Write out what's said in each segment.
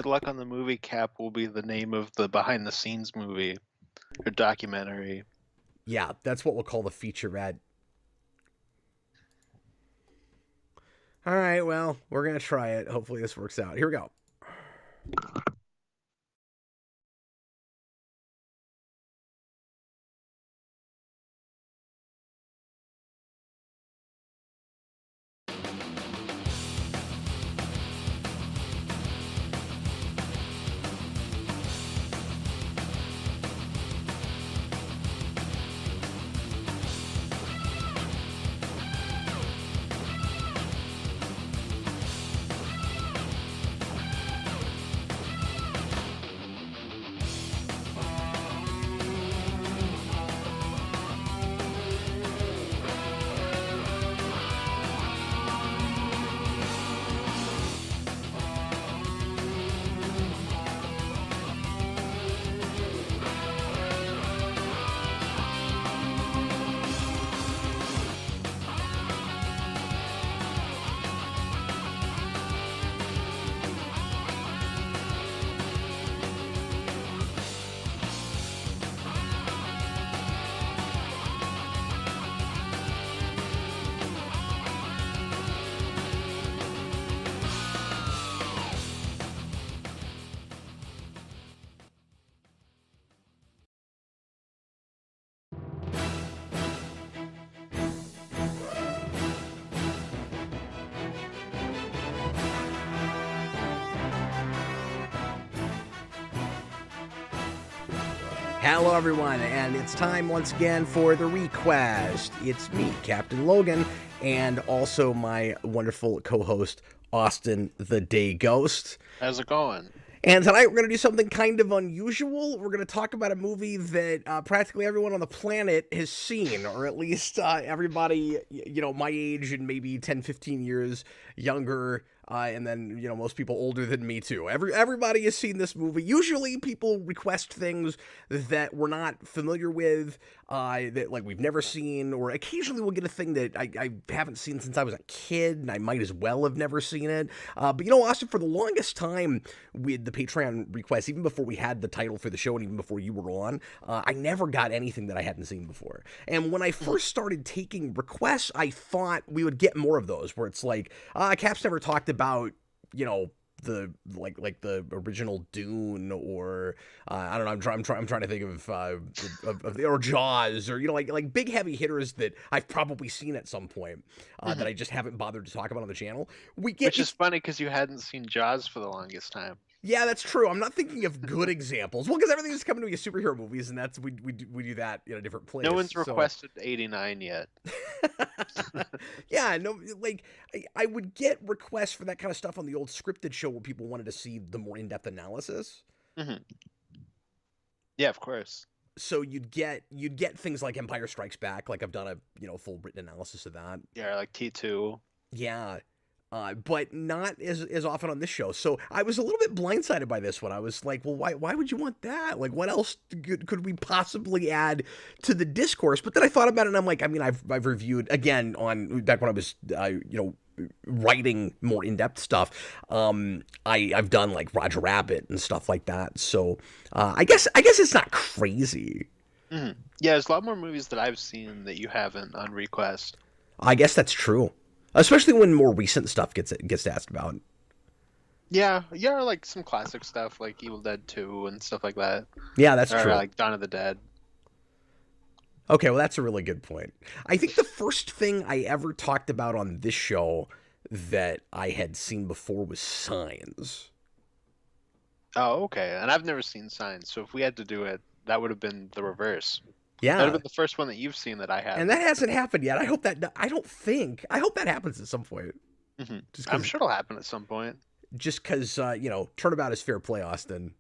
Good luck on the movie cap will be the name of the behind the scenes movie or documentary. Yeah, that's what we'll call the featurette. All right, well, we're going to try it. Hopefully this works out. Here we go. Hello, everyone, and it's time once again for the ReQuest. It's me, Captain Logan, and also my wonderful co-host, Austin the Day Ghost. How's it going? And tonight we're going to do something kind of unusual. We're going to talk about a movie that practically everyone on the planet has seen, or at least everybody, my age and maybe 10, 15 years younger, and then, most people older than me too. Everybody has seen this movie. Usually people request things that we're not familiar with, that like we've never seen, or occasionally we'll get a thing that I haven't seen since I was a kid, and I might as well have never seen it. But Austin, for the longest time with the Patreon requests, even before we had the title for the show and even before you were on, I never got anything that I hadn't seen before. And when I first started taking requests, I thought we would get more of those, where it's like, Cap's never talked about, the like the original Dune, or I don't know. I'm trying to think of or Jaws, or like big heavy hitters that I've probably seen at some point, that I just haven't bothered to talk about on the channel. Which is funny because you hadn't seen Jaws for the longest time. Yeah, that's true. I'm not thinking of good examples. Well, because everything's coming to me as superhero movies, and that's we do that in a different place. No one's requested 89 yet. Yeah, no, like I would get requests for that kind of stuff on the old scripted show where people wanted to see the more in-depth analysis. Mm-hmm. Yeah, of course. So you'd get things like Empire Strikes Back. Like I've done a full written analysis of that. Yeah, like T2. Yeah. But not as often on this show. So I was a little bit blindsided by this one. I was like, well, why would you want that? Like, what else could we possibly add to the discourse? But then I thought about it, and I'm like, I mean, I've reviewed, again, on back when I was, writing more in-depth stuff. I've done, like, Roger Rabbit and stuff like that. So I guess it's not crazy. Mm-hmm. Yeah, there's a lot more movies that I've seen that you haven't on request. I guess that's true. Especially when more recent stuff gets asked about. Yeah, like some classic stuff like Evil Dead 2 and stuff like that. Yeah, that's true. Like Dawn of the Dead. Okay, well, that's a really good point. I think the first thing I ever talked about on this show that I had seen before was Signs. Oh, okay. And I've never seen Signs, so if we had to do it, that would have been the reverse. Yeah. That would have been the first one that you've seen that I have. And that hasn't happened yet. I hope that happens at some point. Mm-hmm. I'm sure it'll happen at some point. Just because, turnabout is fair play, Austin.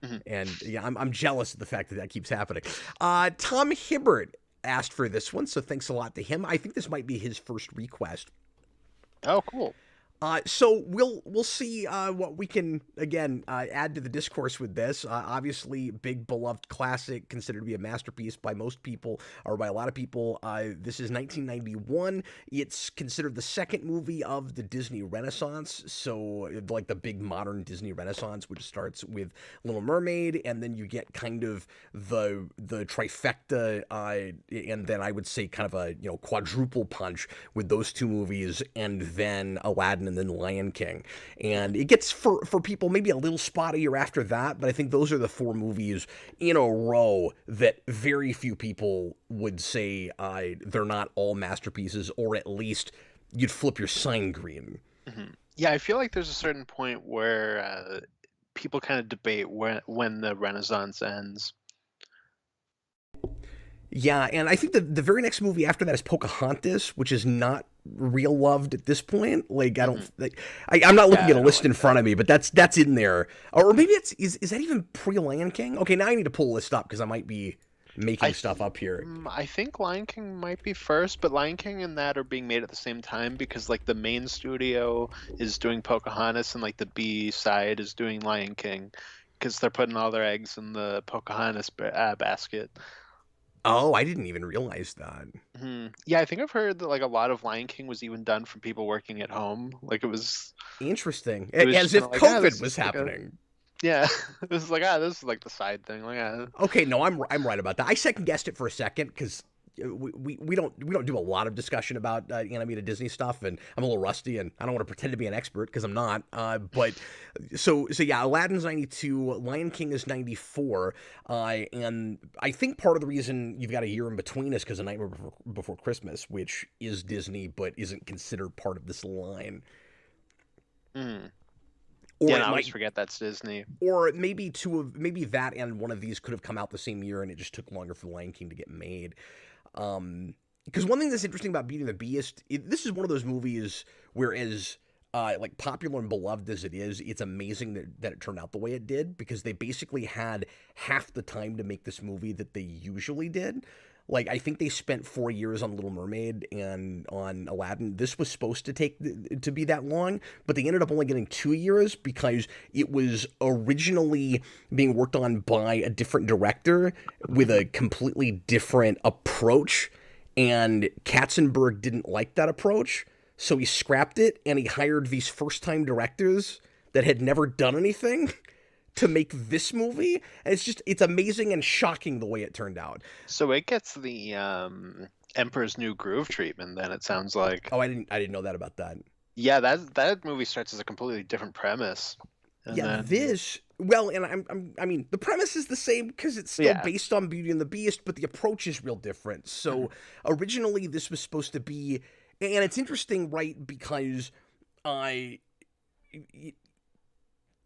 Mm-hmm. And yeah, I'm jealous of the fact that keeps happening. Tom Hibbert asked for this one, so thanks a lot to him. I think this might be his first request. Oh, cool. So we'll see what we can again add to the discourse with this. Obviously, big beloved classic, considered to be a masterpiece by most people or by a lot of people. This is 1991. It's considered the second movie of the Disney Renaissance. So like the big modern Disney Renaissance, which starts with Little Mermaid, and then you get kind of the trifecta, and then I would say kind of a quadruple punch with those two movies, and then Aladdin and then Lion King. And it gets for people maybe a little spottier after that, but I think those are the four movies in a row that very few people would say they're not all masterpieces, or at least you'd flip your sign green. Yeah, I feel like there's a certain point where people kind of debate when the Renaissance ends. Yeah, and I think the very next movie after that is Pocahontas, which is not real loved at this point. Like I don't, like, I'm not looking Yeah, at I a don't list like in front that. of me, but that's in there. Or maybe is that even pre Lion King? Okay, now I need to pull a list up because I might be I making stuff th- up here. I think Lion King might be first, but Lion King and that are being made at the same time because like the main studio is doing Pocahontas and like the B side is doing Lion King because they're putting all their eggs in the Pocahontas basket. Oh, I didn't even realize that. Yeah, I think I've heard that like a lot of Lion King was even done from people working at home. Like Interesting. it was just As kind if of like, ah, COVID this was is like a happening. yeah, this is like this is like the side thing. Like Okay, no, I'm right about that. I second guessed it for a second because we don't do a lot of discussion about animated Disney stuff, and I'm a little rusty, and I don't want to pretend to be an expert because I'm not. But so yeah, Aladdin's 92, Lion King is 94, and I think part of the reason you've got a year in between is because of Nightmare Before Christmas, which is Disney but isn't considered part of this line, mm. Yeah, or and it I always might. forget that's Disney. Or maybe that and one of these could have come out the same year, and it just took longer for Lion King to get made. Because one thing that's interesting about Beauty and the Beast, this is one of those movies where, as like popular and beloved as it is, it's amazing that it turned out the way it did because they basically had half the time to make this movie that they usually did. Like I think they spent 4 years on Little Mermaid and on Aladdin. This was supposed to be that long, but they ended up only getting 2 years because it was originally being worked on by a different director with a completely different approach, and Katzenberg didn't like that approach, so he scrapped it and he hired these first-time directors that had never done anything to make this movie. And it's amazing and shocking the way it turned out. So it gets the Emperor's New Groove treatment. Then it sounds like. Oh, I didn't know that about that. Yeah, that movie starts as a completely different premise, and Yeah, then this well, and I mean, the premise is the same because it's still yeah, based on Beauty and the Beast, but the approach is real different. So originally, this was supposed to be, and it's interesting, right? Because I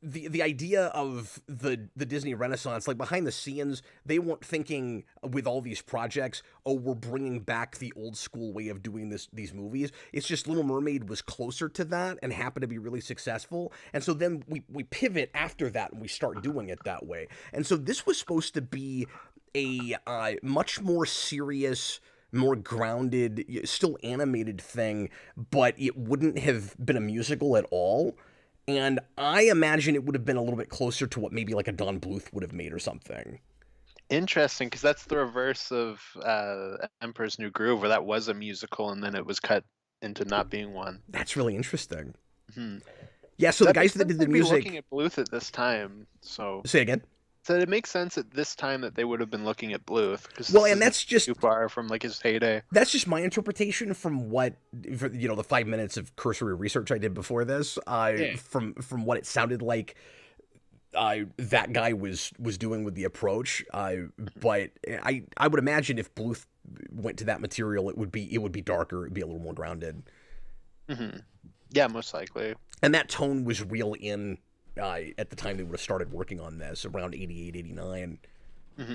the idea of the Disney Renaissance, like behind the scenes, they weren't thinking with all these projects, oh, we're bringing back the old school way of doing these movies. It's just Little Mermaid was closer to that and happened to be really successful, and so then we pivot after that and we start doing it that way. And so this was supposed to be a much more serious, more grounded, still animated thing, but it wouldn't have been a musical at all. And I imagine it would have been a little bit closer to what maybe like a Don Bluth would have made or something. interesting because that's the reverse of Emperor's New Groove, where that was a musical and then it was cut into not being one. That's really interesting. Hmm. Yeah, so the That guys makes that sense. did the They'd be looking music. at Bluth at this time, Say again. so it makes sense at this time that they would have been looking at Bluth because Well, this and isn't that's too just far from like his heyday. that's just my interpretation from what the 5 minutes of cursory research I did before this. Yeah. From what it sounded like that guy was doing with the approach. But I would imagine if Bluth went to that material, it would be darker. It'd be a little more grounded. Hmm. Yeah, most likely. And that tone was real in at the time they would have started working on this around 88, 89. Hmm.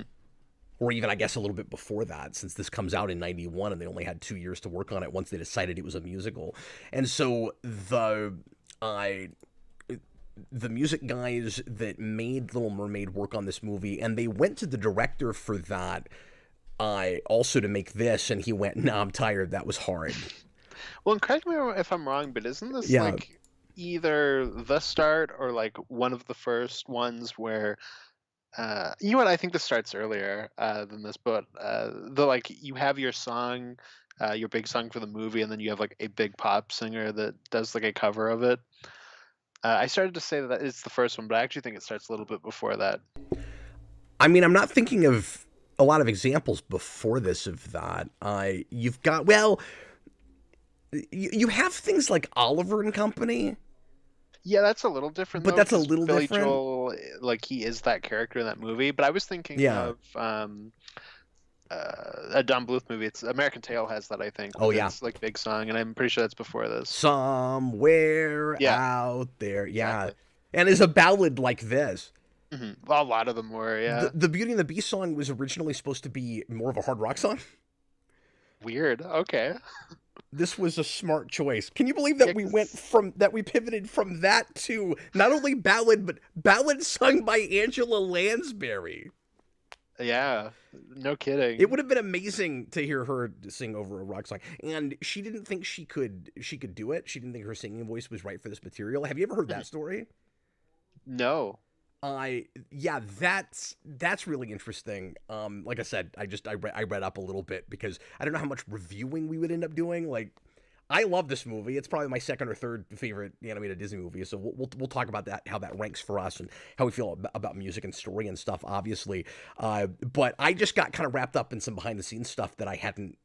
Or even I guess a little bit before that, since this comes out in 91 and they only had 2 years to work on it once they decided it was a musical. And so the music guys that made Little Mermaid work on this movie, and they went to the director for that also to make this, and he went, "Nah, I'm tired. That was hard." Well, and correct me if I'm wrong, but isn't this Yeah. like either the start or like one of the first ones where you know what, I think this starts earlier than this, but the like you have your song, your big song for the movie, and then you have like a big pop singer that does like a cover of it. I started to say that it's the first one, but I actually think it starts a little bit before that. I mean, I'm not thinking of a lot of examples before this of that. You've got, well, you have things like Oliver and Company, Yeah, that's a little different but though, that's a because little Billy different. Joel, like he is that character in that movie. But I was thinking Yeah. of a Don Bluth movie. It's American Tail has that, I think, Oh with yeah. its like big song, and I'm pretty sure that's before this. Somewhere Yeah, out there. Yeah. exactly. And is a ballad like this. A lot of them were, The, yeah. the Beauty and the Beast song was originally supposed to be more of a hard rock song. Weird. Okay. This was a smart choice. Can you believe Yeah, that cause we pivoted from that to not only ballad, but ballad sung by Angela Lansbury? yeah, no It kidding. would have been amazing to hear her sing over a rock song. And she didn't think she could do it. She didn't think her singing voice was right for this material. Have you ever heard that story? No. Yeah, that's really interesting. Like I said, I read up a little bit because I don't know how much reviewing we would end up doing. Like, I love this movie. It's probably my second or third favorite animated Disney movie. So we'll talk about that, how that ranks for us, and how we feel about music and story and stuff. Obviously, but I just got kind of wrapped up in some behind the scenes stuff that I hadn't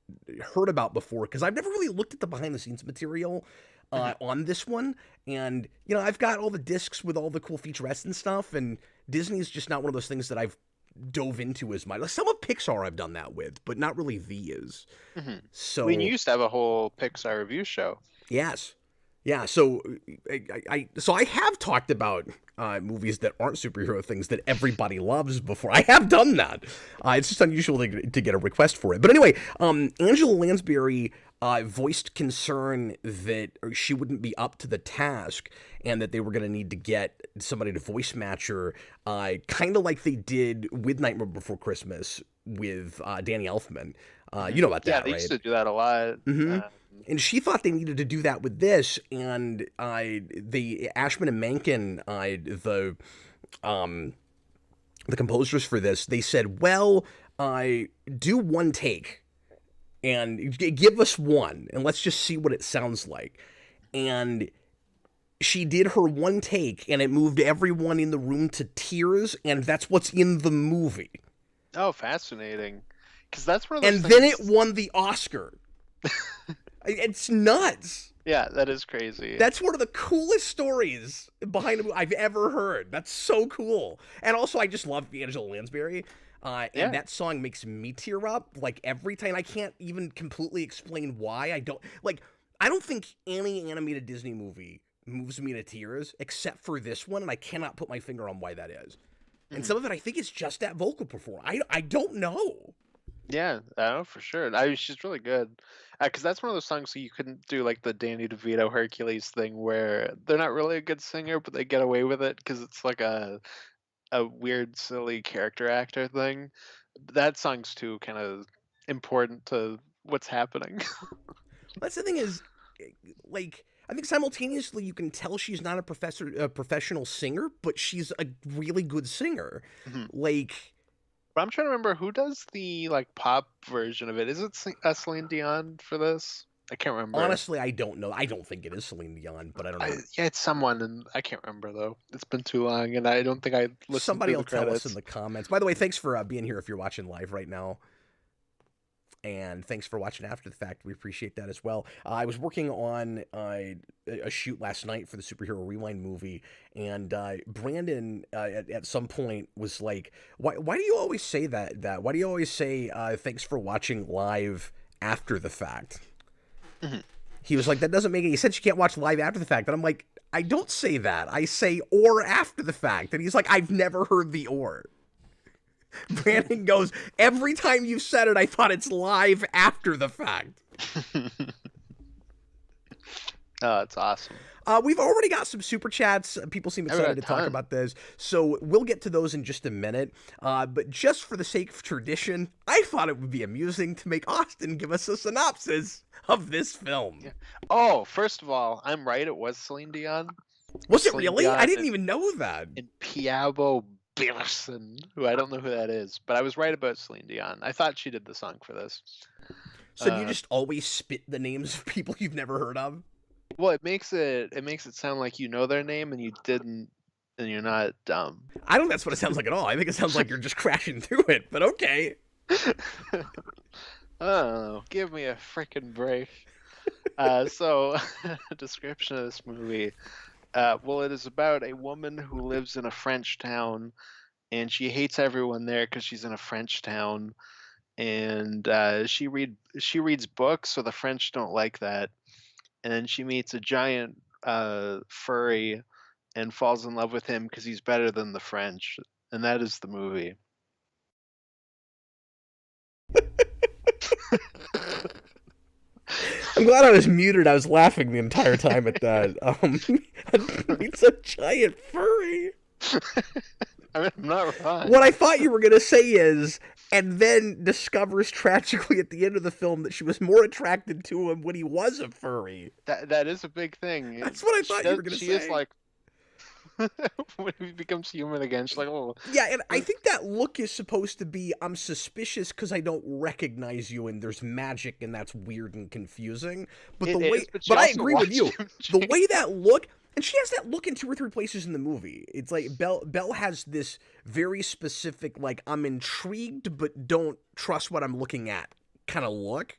heard about before because I've never really looked at the behind the scenes material on this one. And, I've got all the discs with all the cool featurettes and stuff, and Disney's just not one of those things that I've dove into as much. Like, some of Pixar I've done that with, but not really these. I mean, you So, used to have a whole Pixar review show. yes. Yeah, so I have talked about movies that aren't superhero things that everybody loves before. I have done that. It's just unusual to get a request for it. But anyway, Angela Lansbury voiced concern that she wouldn't be up to the task and that they were going to need to get somebody to voice match her, kind of like they did with Nightmare Before Christmas with Danny Elfman. You know about Yeah, that, they used right? to do that a lot. Mm-hmm. And she thought they needed to do that with this, and the Ashman and Menken, the composers for this, they said, well, do one take and give us one, and let's just see what it sounds like. And she did her one take, and it moved everyone in the room to tears, and that's what's in the movie. Oh, fascinating. Because that's one of those And then it things. won the Oscar. It's nuts. Yeah, that is crazy. That's one of the coolest stories behind a movie I've ever heard. That's so cool. And also, I just love Angela Lansbury. And Yeah. that song makes me tear up like every time. I can't even completely explain why. I don't think any animated Disney movie moves me to tears except for this one, and I cannot put my finger on why that is. And Mhm. some of it, I think, is just that vocal performance. I don't know. Yeah, I know for sure. She's really good. Because that's one of those songs that you couldn't do like the Danny DeVito Hercules thing where they're not really a good singer, but they get away with it because it's like a weird, silly character actor thing. That song's too kind of important to what's happening. That's the thing is, like, I think simultaneously you can tell she's not a professional singer, but she's a really good singer. Mhm. Like, But I'm trying to remember who does the like pop version of it. Is it Celine Dion for this? I can't remember. honestly, I don't know. I don't think it is Celine Dion, but I don't know. Yeah, it's someone, and I can't remember though. It's been too long, and I don't think I listened Somebody through will the tell us in credits. the comments. By the way, thanks for being here if you're watching live right now. And thanks for watching after the fact. We appreciate that as well. I was working on a shoot last night for the Superhero Rewind movie, and Brandon at some point was like, "Why do you always say that? Why do you always say thanks for watching live after the fact?" Mhm. He was like, "That doesn't make any sense. You can't watch live after the fact." And I'm like, "I don't say that. I say or after the fact." And he's like, "I've never heard the or." Brandon goes, every time you said it, I thought it's live after the fact. Oh, it's awesome. We've already got some super chats. People seem I've got excited a to talk ton. about this, so we'll get to those in just a minute. But just for the sake of tradition, I thought it would be amusing to make Austin give us a synopsis of this film. Yeah. Oh, first of all, I'm right. It was Celine Dion. It was Was it Celine really? I Dion didn't even know that. and Piabo Bierson, who I don't know who that is, but I was right about Celine Dion. I thought she did the song for this. So do you Uh, just always spit the names of people you've never heard of? well, it makes it sound like you know their name and you didn't, and you're not dumb. I don't think that's what it sounds like at all. I think it sounds like you're just crashing through it, but okay. I don't know. Give me a freaking break. So, description of this movie. Well, it is about a woman who lives in a French town, and she hates everyone there because she's in a French town, and she reads books, so the French don't like that. And then she meets a giant furry and falls in love with him because he's better than the French, and that is the movie. I'm glad I was muted. I was laughing the entire time at that. It's a giant furry. I mean, I'm not wrong. What I thought you were gonna say is, and then discovers tragically at the end of the film that she was more attracted to him when he was a furry. That is a big thing. That's what I thought you were gonna She is say. like when he becomes human again. She's like, oh, Yeah, and I think that look is supposed to be, I'm suspicious because I don't recognize you, and there's magic, and that's weird and confusing. But it the way, is. But she but I also agree with watched you. him The change. way that look, and she has that look in 2 or 3 places in the movie. It's like Belle has this very specific, like, I'm intrigued but don't trust what I'm looking at kind of look.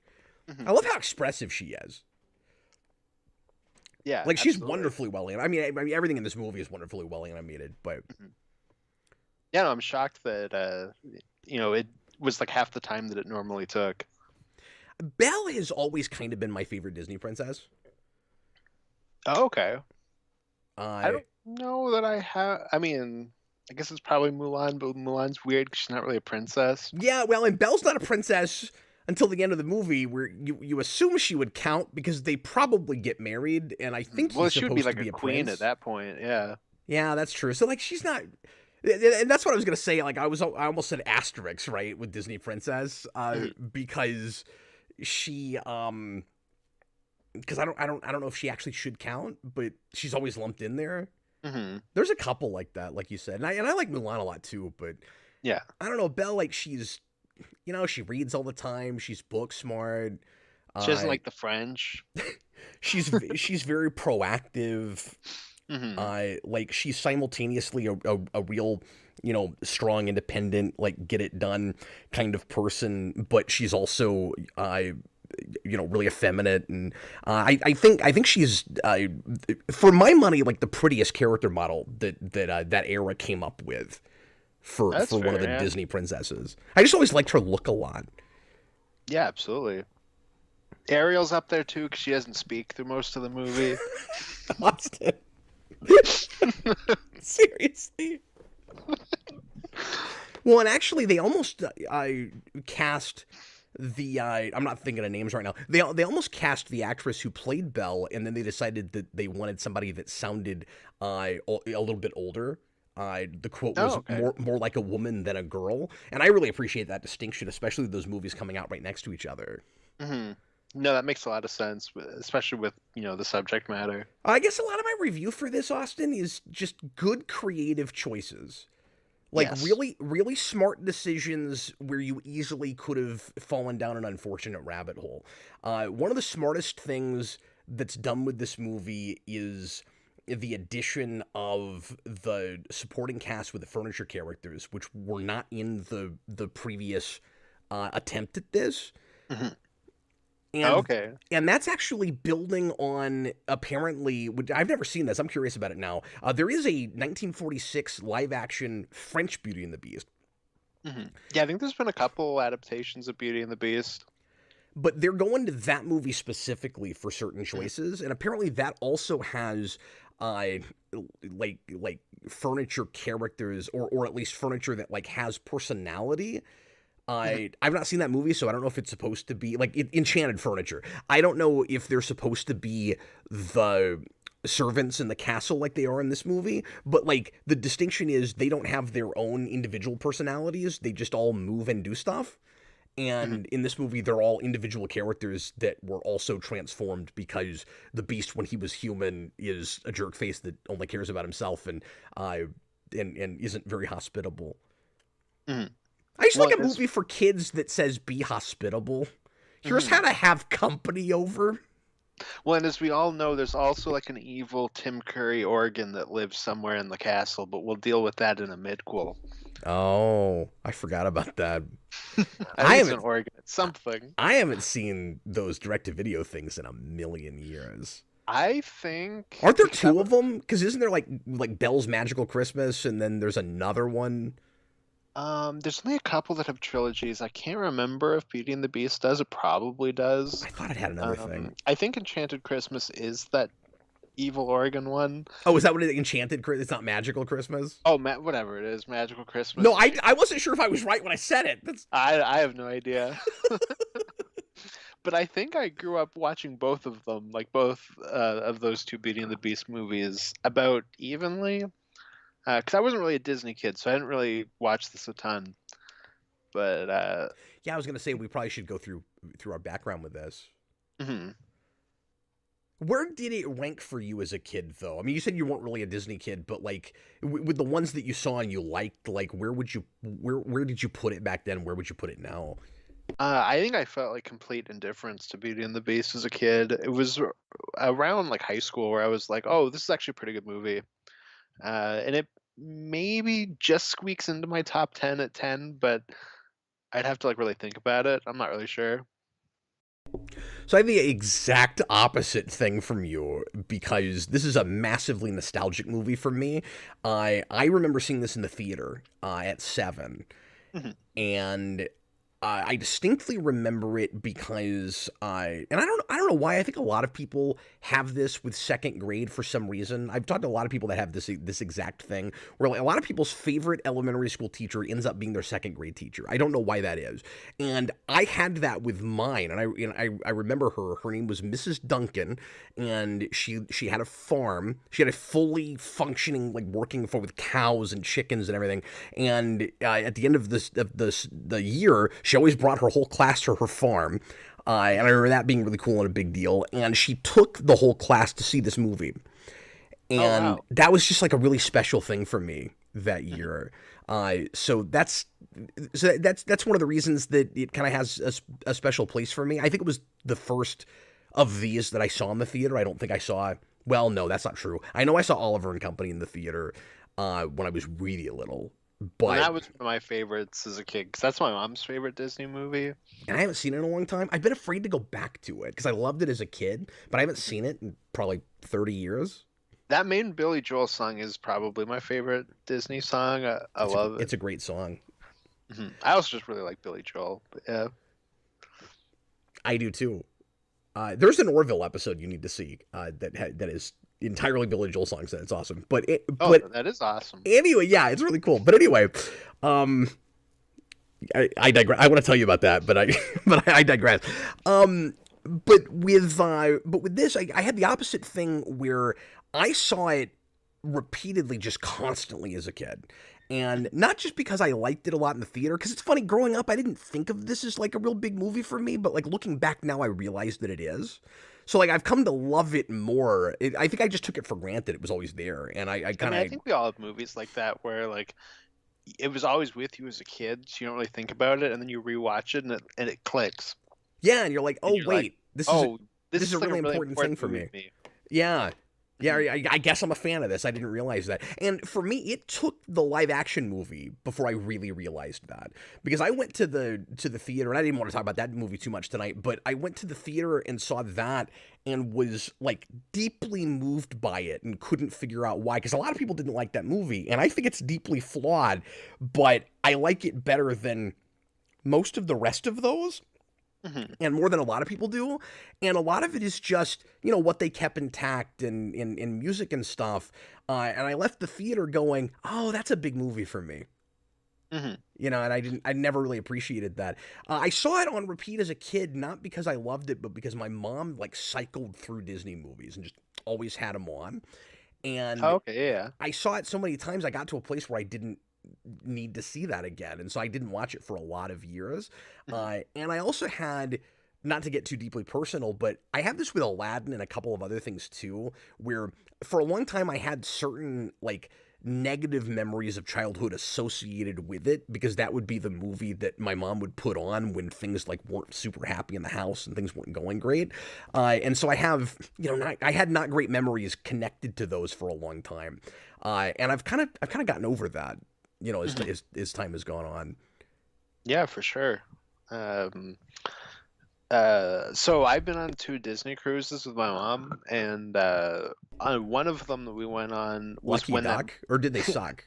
I Mhm. love how expressive she is. Yeah, Like, she's absolutely. wonderfully well animated. I mean, everything in this movie is wonderfully well animated, but Mhm. Yeah, no, I'm shocked that it was like half the time that it normally took. Belle has always kind of been my favorite Disney princess. Oh, okay. I Uh, don't know that I have. I mean, I guess it's probably Mulan, but Mulan's weird because she's not really a princess. Yeah, well, and Belle's not a princess until the end of the movie, where you assume she would count because they probably get married, and I think Well, he's she would be supposed to like a be a queen at prince. that point. Yeah. Yeah, that's true. So like, she's not, and that's what I was gonna say. Like, I almost said asterisk right with Disney princess, Mhm. because she because I don't know if she actually should count, but she's always lumped in there. Mhm. There's a couple like that, like you said, and I like Mulan a lot too, but Yeah. I don't know, Belle, like she's, she reads all the time. She's book smart. She doesn't Uh, like the French. she's very proactive. Mhm. Like she's simultaneously a real, strong, independent, like get it done kind of person, but she's also, really effeminate, and I think she's, for my money, like the prettiest character model that era came up with That's for one of fair. the Yeah. Disney princesses. I just always liked her look a lot. Yeah, absolutely. Ariel's up there too because she doesn't speak through most of the movie. Austin, seriously. Well, and actually, they almost cast the. I'm not thinking of names right now. They almost cast the actress who played Belle, and then they decided that they wanted somebody that sounded a little bit older. The quote Oh, was okay. more like a woman than a girl, and I really appreciate that distinction, especially those movies coming out right next to each other. Hmm. No, that makes a lot of sense, especially with the subject matter. I guess a lot of my review for this, Austin, is just good creative choices. Like Yes. really, really smart decisions where you easily could have fallen down an unfortunate rabbit hole. One of the smartest things that's done with this movie is the addition of the supporting cast with the furniture characters, which were not in the previous attempt at this. Hmm. And Okay. and that's actually building on, apparently, I've never seen this. I'm curious about it now. There is a 1946 live action French Beauty and the Beast, Hmm. Yeah, I think there's been a couple adaptations of Beauty and the Beast. but they're going to that movie specifically for certain Mhm. choices, and apparently that also has uh like furniture characters, or at least furniture that like has personality. I've not seen that movie, so I don't know if it's supposed to be like Enchanted Furniture. I don't know if they're supposed to be the servants in the castle like they are in this movie, but like the distinction is they don't have their own individual personalities. They just all move and do stuff. Mhm. And in this movie, they're all individual characters that were also transformed because the Beast, when he was human, is a jerk face that only cares about himself and isn't very hospitable. Mhm. I just Well, like a as movie for kids that says be hospitable. Here's how mhm. to have company over. Well, and as we all know, there's also like an evil Tim Curry organ that lives somewhere in the castle, but we'll deal with that in a midquel. Oh, I forgot about that. I I think it's an haven't organ. It's something. I haven't seen those direct-to-video things in a million years. I think Aren't there because two of them? Because isn't there like Bell's Magical Christmas and then there's another one? there's only a couple that have trilogies. I can't remember if Beauty and the Beast does. It probably does. I thought it had another thing. I think Enchanted Christmas is that evil organ one. Oh, is that what it Enchanted Christmas? It's not Magical Christmas? Oh, whatever it is, Magical No, Christmas. I wasn't sure if I was right when I said it. That's I have no idea. But I think I grew up watching both of them, like both of those two Beauty and the Beast movies, about evenly. Because I wasn't really a Disney kid, so I didn't really watch this a ton. But yeah, I was gonna say we probably should go through our background with this. mhm. Where did it rank for you as a kid, though? I mean, you said you weren't really a Disney kid, but like with the ones that you saw and you liked, like where did you put it back then? Where would you put it now? I think I felt like complete indifference to Beauty and the Beast as a kid. It was around like high school where I was like, "Oh, this is actually a pretty good movie," and it maybe just squeaks into my top 10 at 10, but I'd have to like really think about it. I'm not really sure. So I have the exact opposite thing from you because this is a massively nostalgic movie for me. I remember seeing this in the theater at 7, Mhm. and I distinctly remember it because and I don't know why. I think a lot of people have this with second grade for some reason. I've talked to a lot of people that have this exact thing where like a lot of people's favorite elementary school teacher ends up being their second grade teacher. I don't know why that is, and I had that with mine, and I remember her. Her name was Mrs. Duncan, and she had a farm. She had a fully functioning like working for with cows and chickens and everything. And at the end of the year, she always brought her whole class to her farm. And I remember that being really cool and a big deal. And she took the whole class to see this movie. Oh And wow. that was just like a really special thing for me that year. So that's one of the reasons that it kind of has a special place for me. I think it was the first of these that I saw in the theater. I don't think I saw. Well, no, that's not true. I know I saw Oliver and Company in the theater when I was really little, And but that was one of my favorites as a kid, because that's my mom's favorite Disney movie. and I haven't seen it in a long time. I've been afraid to go back to it because I loved it as a kid, but I haven't seen it in probably 30 years. That main Billy Joel song is probably my favorite Disney song. I love it. It's a great song. I also just really like Billy Joel. But yeah. I do too. There's an Orville episode you need to see that is entirely Billy Joel songs, and it's awesome. Oh, But that is awesome. anyway, yeah, it's really cool. But anyway, um, I digress. I want to tell you about that, but I but I digress. But with this, I had the opposite thing where I saw it repeatedly, just constantly as a kid. And not just because I liked it a lot in the theater, because it's funny, growing up, I didn't think of this as like a real big movie for me, but like looking back now, I realized that it is. So like I've come to love it more. I think I just took it for granted it was always there, and I I kind mean, I of think we all have movies like that where like it was always with you as a kid, so you don't really think about it, and then you rewatch it and it clicks, yeah, and you're like, and oh you're like, wait, oh, this this is is a like a really really important thing important for movie me. to me. Yeah. Yeah, Mhm. I guess I'm a fan of this. I didn't realize that. And for me, it took the live action movie before I really realized that. Because I went to the theater, and I didn't want to talk about that movie too much tonight, but I went to the theater and saw that and was like deeply moved by it and couldn't figure out why. Because a lot of people didn't like that movie, and I think it's deeply flawed, but I like it better than most of the rest of those Mhm. and more than a lot of people do. And a lot of it is just, you know, what they kept intact in music and stuff. And I left the theater going, oh, that's a big movie for me. Mhm. And I never really appreciated that. I saw it on repeat as a kid, not because I loved it, but because my mom like cycled through Disney movies and just always had them on. Oh, And okay, yeah. I saw it so many times, I got to a place where I didn't need to see that again, and so I didn't watch it for a lot of years. Mhm. And I also had, not to get too deeply personal, but I have this with Aladdin and a couple of other things too, where for a long time I had certain like negative memories of childhood associated with it because that would be the movie that my mom would put on when things like weren't super happy in the house and things weren't going great. And so I have, I had not great memories connected to those for a long time. And I've kind of gotten over that, as, Mhm. as time has gone on. Yeah, for sure. Um, so I've been on two Disney cruises with my mom, and on one of them that we went on was Lucky when that. Duck, or did they suck?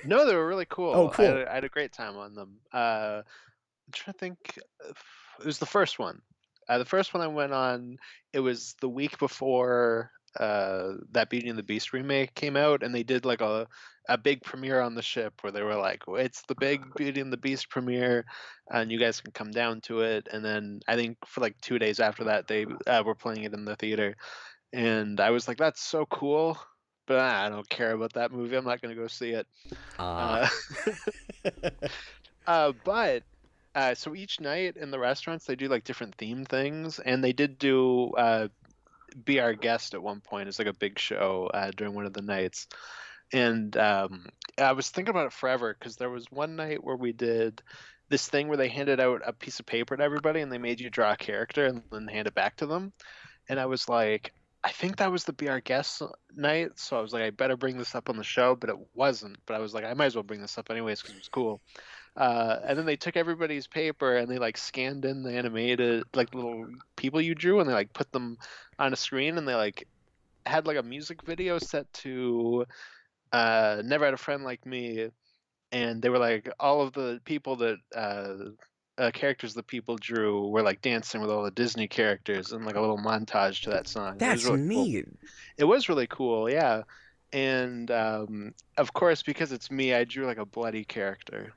No, they were really Oh, cool. cool. I had a great time on them. I'm trying to think. It was the first one. The first one I went on, it was the week before that Beauty and the Beast remake came out, and they did like a big premiere on the ship where they were like, "It's the big Beauty and the Beast premiere, and you guys can come down to it." And then I think for like 2 days after that, they were playing it in the theater, and I was like, "That's so cool." But I don't care about that movie. I'm not going to go see it. Ah. Uh, but so each night in the restaurants they do like different themed things, and they did do "Be Our Guest" at one point. It's like a big show during one of the nights, and I was thinking about it forever because there was one night where we did this thing where they handed out a piece of paper to everybody and they made you draw a character and then hand it back to them, and I was like. I think that was the Be Our Guest night, so I was like, I better bring this up on the show, but it wasn't. But I was like, I might as well bring this up anyways because it was cool. And then they took everybody's paper and they like scanned in the animated like little people you drew and they like put them on a screen and they like had like a music video set to Never Had a Friend Like Me, and they were like all of the people that characters the people drew were like dancing with all the Disney characters and like a little montage to that song. It was That's really cool. neat. It was really cool, yeah. And of course, because it's me, I drew like a bloody character.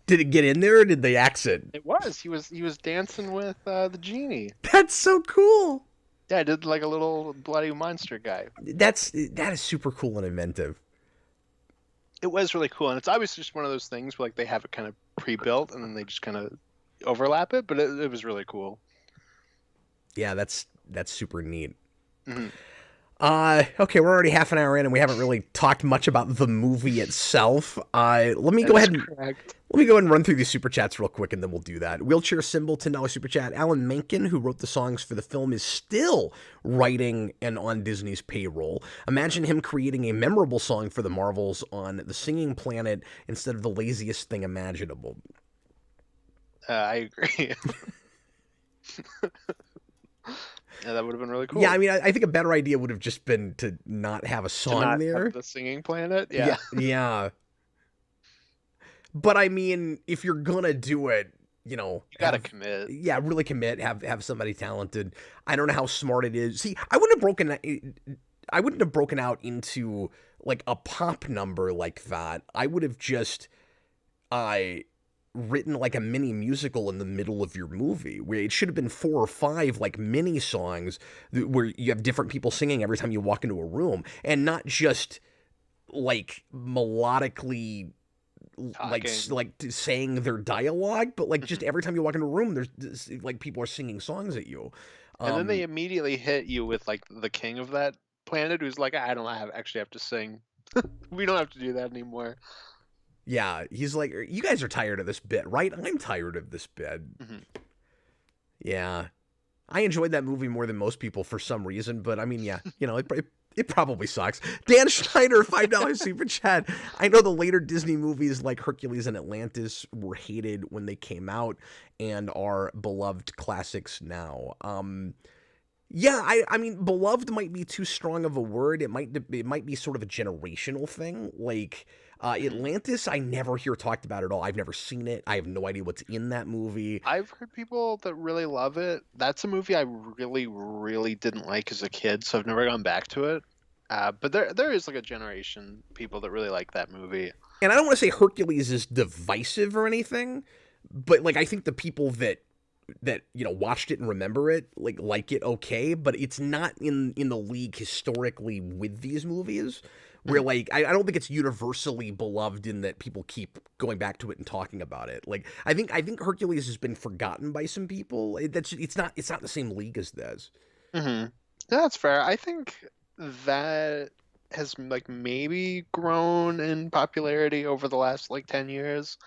Did it get in there or did they axe it? It was. He was dancing with the genie. That's so cool. Yeah, I did like a little bloody monster guy. That is super cool and inventive. It was really cool, and it's obviously just one of those things where like they have it kind of pre-built and then they just kind of overlap it, but it was really cool. Yeah, that's super neat. Hmm. Okay, we're already half an hour in, and we haven't really talked much about the movie itself. Let me That go is ahead and correct. run through these super chats real quick, and then we'll do that. Wheelchair symbol $10 super chat. Alan Menken, who wrote the songs for the film, is still writing and on Disney's payroll. Imagine him creating a memorable song for the Marvels on the Singing Planet instead of the laziest thing imaginable. I agree. Yeah, that would have been really Yeah, cool I mean, I think a better idea would have just been to not have a to song not have there. the singing planet. Yeah, Yeah, yeah. But I mean, if you're gonna do it, you gotta commit. really commit. Have somebody talented. I don't know how smart it is. See, I wouldn't have broken out into like a pop number like that. I would have just I written like a mini musical in the middle of your movie where it should have been 4 or 5 like mini songs where you have different people singing every time you walk into a room and not just like melodically Talking. like saying their dialogue, but like just Mhm. every time you walk into a room, there's like people are singing songs at you. And then they Um, immediately hit you with like the king of that planet, who's like, I don't actually have to sing. We don't have to do that anymore. yeah, he's like, you guys are tired of this bit, right? I'm tired of this bit. Hmm. Yeah, I enjoyed that movie more than most people for some reason, but I mean, yeah, it probably sucks. Dan Schneider, $5 super chat. I know the later Disney movies like Hercules and Atlantis were hated when they came out and are beloved classics now. Yeah, I mean, beloved might be too strong of a word. It might be sort of a generational thing. Like Hmm. Atlantis, I never hear talked about at all. I've never seen it. I have no idea what's in that movie. I've heard people that really love it. That's a movie I really, really didn't like as a kid, so I've never gone back to it. But there is like a generation people that really like that movie. And I don't want to say Hercules is divisive or anything, but like I think the people that watched it and remember it like it okay, but it's not in the league historically with these movies where Mhm. like I don't think it's universally beloved in that people keep going back to it and talking about it. Like I think Hercules has been forgotten by some people. It's not the same league as this. Yeah, that's fair. I think that has like maybe grown in popularity over the last like 10 years.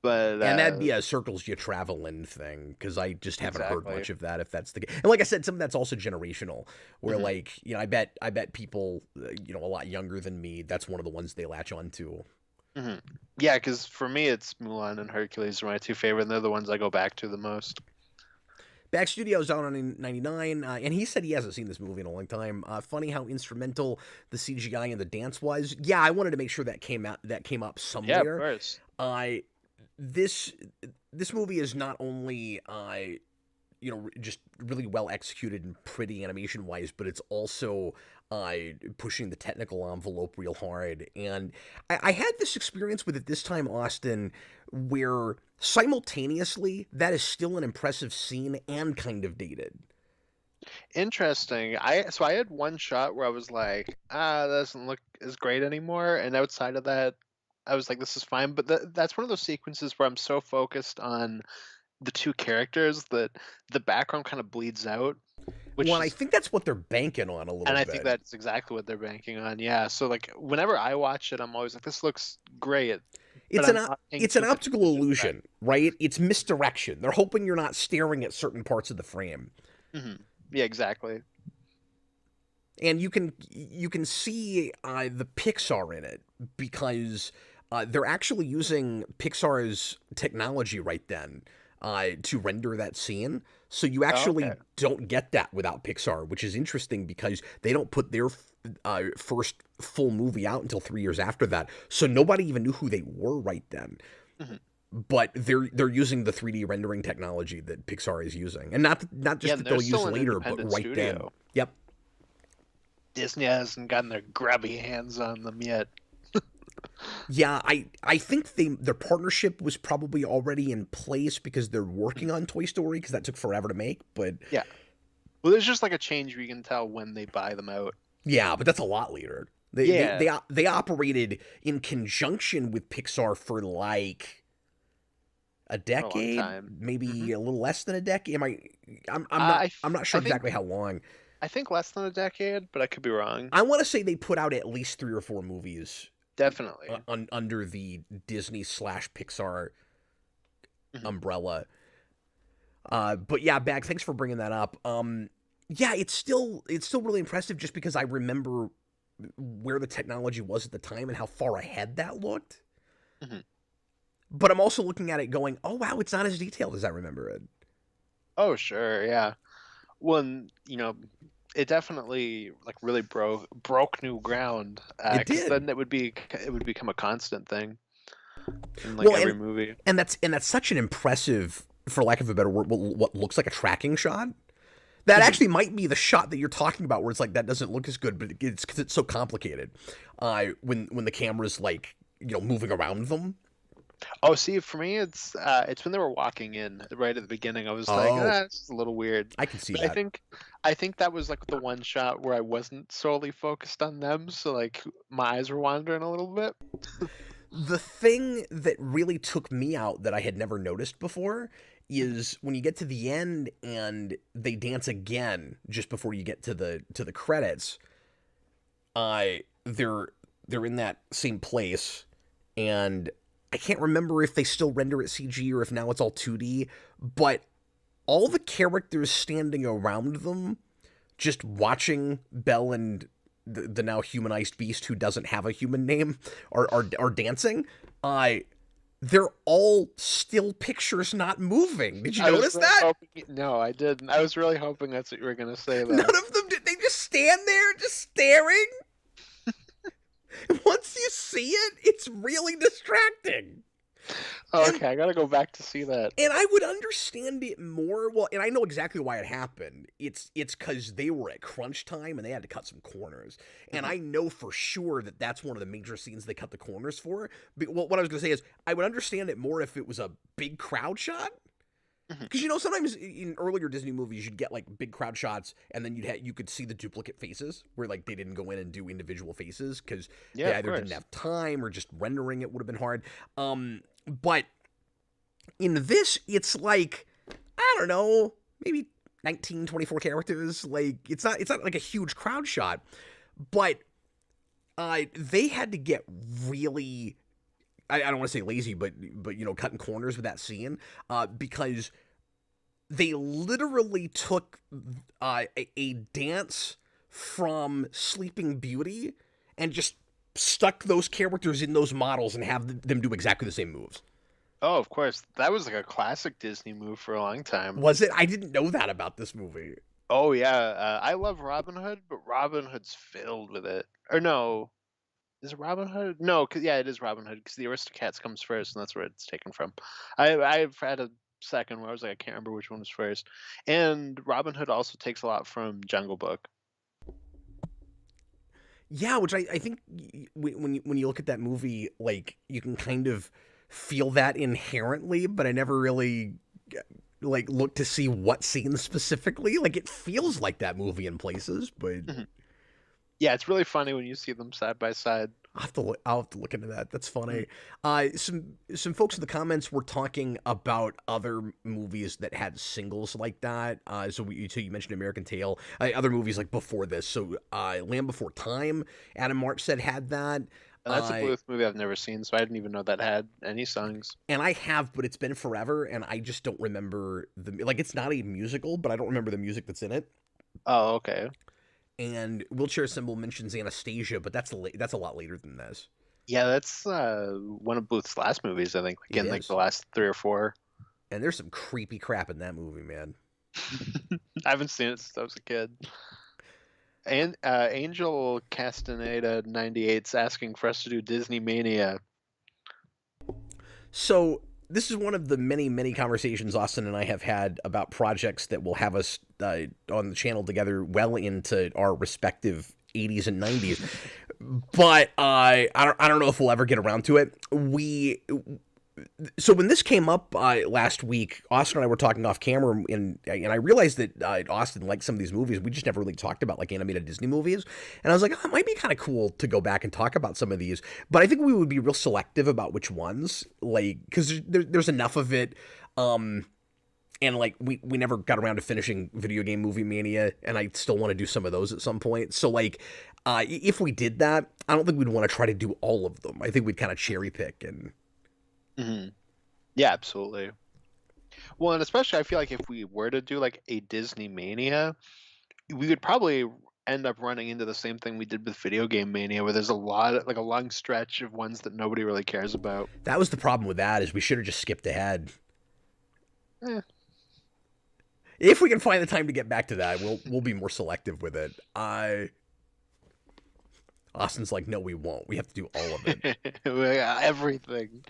But And that'd be a circles you travel in thing because I just haven't heard exactly. much of that. If that's the case, and like I said, some of that's also generational. Where hmm like I bet people a lot younger than me. That's one of the ones they latch on to. hmm Yeah, because for me it's Mulan and Hercules are my two favorite, and they're the ones I go back to the most. Back Studios out on 99, and he said he hasn't seen this movie in a long time. Funny how instrumental the CGI and the dance was. Yeah, I wanted to make sure that came up Yeah, of somewhere. course. Uh, this this movie is not only just really well executed and pretty animation wise, but it's also pushing the technical envelope real hard. And I had this experience with it this time, Austin, where simultaneously that is still an impressive scene and kind of dated. Interesting. I had one shot where I was like, that doesn't look as great anymore, and outside of that, I was like, this is fine. But that's one of those sequences where I'm so focused on the two characters that the background kind of bleeds out, Well, which and I is, think that's what they're banking on a little and I think bit. that's exactly what they're banking on. Yeah. So like whenever I watch it, I'm always like, this looks great, but It's I'm an not paying it's too an much optical attention to illusion, right? It's misdirection. They're hoping you're not staring at certain parts of the frame. that. Yeah, exactly. And you can see the Pixar in it because they're actually using Pixar's technology right then to render that scene. So you Oh, okay. actually don't get that without Pixar, which is interesting because they don't put their first full movie out until 3 years after that. So nobody even knew who they were right then. Mhm. But they're using the 3D rendering technology that Pixar is using, and not Yeah, just and that they're they'll use still an later, but independent right then. studio. Yep. Disney hasn't gotten their grubby hands on them yet. Yeah, I think their partnership was probably already in place because they're working on Toy Story because that took forever to make. But Yeah. Well, there's just like a change where you can tell when they buy them out. yeah, but that's a lot later. Yeah, They operated in conjunction with Pixar for like a for a long decade, time. hmm maybe a little less than a decade. Am I? I I'm not I sure think exactly how long. I think less than a decade, but I could be wrong. I want to say they put out at least 3 or 4 movies Definitely. under the Disney slash Pixar hmm umbrella. But yeah, Bag, thanks for bringing that up. Yeah, it's still really impressive just because I remember where the technology was at the time and how far ahead that looked. hmm But I'm also looking at it going, oh wow, it's not as detailed as I remember it. Oh, sure, yeah. Well, and, it definitely like really broke new ground. It Because did. then it would become a constant thing in like Well, every and movie. that's such an impressive, for lack of a better word, what looks like a tracking shot. That Mhm. actually might be the shot that you're talking about, where it's like that doesn't look as good, but it's because it's so complicated. When the camera's like moving around them. Oh, see, for me, it's when they were walking in right at the beginning. I was like, Oh, it's a little weird. I can see But I that. think I think that was like the one shot where I wasn't solely focused on them, so like my eyes were wandering a little bit. The thing that really took me out that I had never noticed before is when you get to the end and they dance again just before you get to the credits. They're in that same place, and I can't remember if they still render it CG or if now it's all 2D. But all the characters standing around them, just watching Belle and the now humanized beast who doesn't have a human name are dancing. I they're all still pictures not moving. Did you I was notice really that? hoping. No, I didn't. I was really hoping that's what you were gonna say, None though. of them did. They just stand there, just staring. Once you see it, it's really distracting. And Okay, I gotta go back to see that. And I would understand it more. Well, and I know exactly why it happened. It's because they were at crunch time and they had to cut some corners. And Mhm. I know for sure that that's one of the major scenes they cut the corners for. Well, what I was going to say is I would understand it more if it was a big crowd shot. Mhm. Because sometimes in earlier Disney movies you'd get like big crowd shots, and then you could see the duplicate faces where like they didn't go in and do individual faces because Yeah, they of either didn't course. have time or just rendering it would have been hard. But in this, it's like, I don't know, maybe 19, 24 characters. Like it's not like a huge crowd shot, but they had to get really, I don't want to say lazy, but cutting corners with that scene, because they literally took a dance from Sleeping Beauty and just stuck those characters in those models and have them do exactly the same moves. Oh, of course. That was like a classic Disney move for a long time. Was it? I didn't know that about this movie. Oh yeah, I love Robin Hood, but Robin Hood's filled with it. Or no, is it Robin Hood? No, yeah, it is Robin Hood because the Aristocats comes first, and that's where it's taken from. I've had a second where I was like, I can't remember which one was first. And Robin Hood also takes a lot from Jungle Book. Yeah, which I think when you look at that movie, like you can kind of feel that inherently, but I never really like look to see what scenes specifically. Like it feels like that movie in places, but Mhm. Yeah, it's really funny when you see them side by side. I'll have to look into that. That's Mm. funny. Some folks in the comments were talking about other movies that had singles like that. So you mentioned American Tail, other movies like before this. So Land Before Time, Adam March said had that. And that's a Uh, Bluth movie I've never seen, so I didn't even know that had any songs. and I have, but it's been forever, and I just don't remember like. It's not a musical, but I don't remember the music that's in it. Oh, okay. And Wheelchair Symbol mentions Anastasia, but that's a lot later than this. Yeah, that's one of Bluth's last movies, I think, like It in like the is, last three or four. and there's some creepy crap in that movie, man. I haven't seen it since I was a kid. And Angel Castaneda 98's asking for us to do Disney Mania. So this is one of the many, many conversations Austin and I have had about projects that will have us on the channel together well into our respective 80s and 90s. But I don't know if we'll ever get around to it. So when this came up last week, Austin and I were talking off camera, and I realized that Austin liked some of these movies. We just never really talked about like animated Disney movies, and I was like, oh, it might be kind of cool to go back and talk about some of these. But I think we would be real selective about which ones, like because there's enough of it. And like we never got around to finishing Video Game Movie Mania, and I still want to do some of those at some point. So like, if we did that, I don't think we'd want to try to do all of them. I think we'd kind of cherry pick and. Hmm. Yeah, absolutely. Well, and especially I feel like if we were to do like a Disney Mania, we would probably end up running into the same thing we did with Video Game Mania, where there's a lot, like a long stretch of ones that nobody really cares about. That was the problem with that is we should have just skipped ahead. Eh. If we can find the time to get back to that, we'll be more selective with it. Austin's like, no, we won't. We have to do all of it. Everything.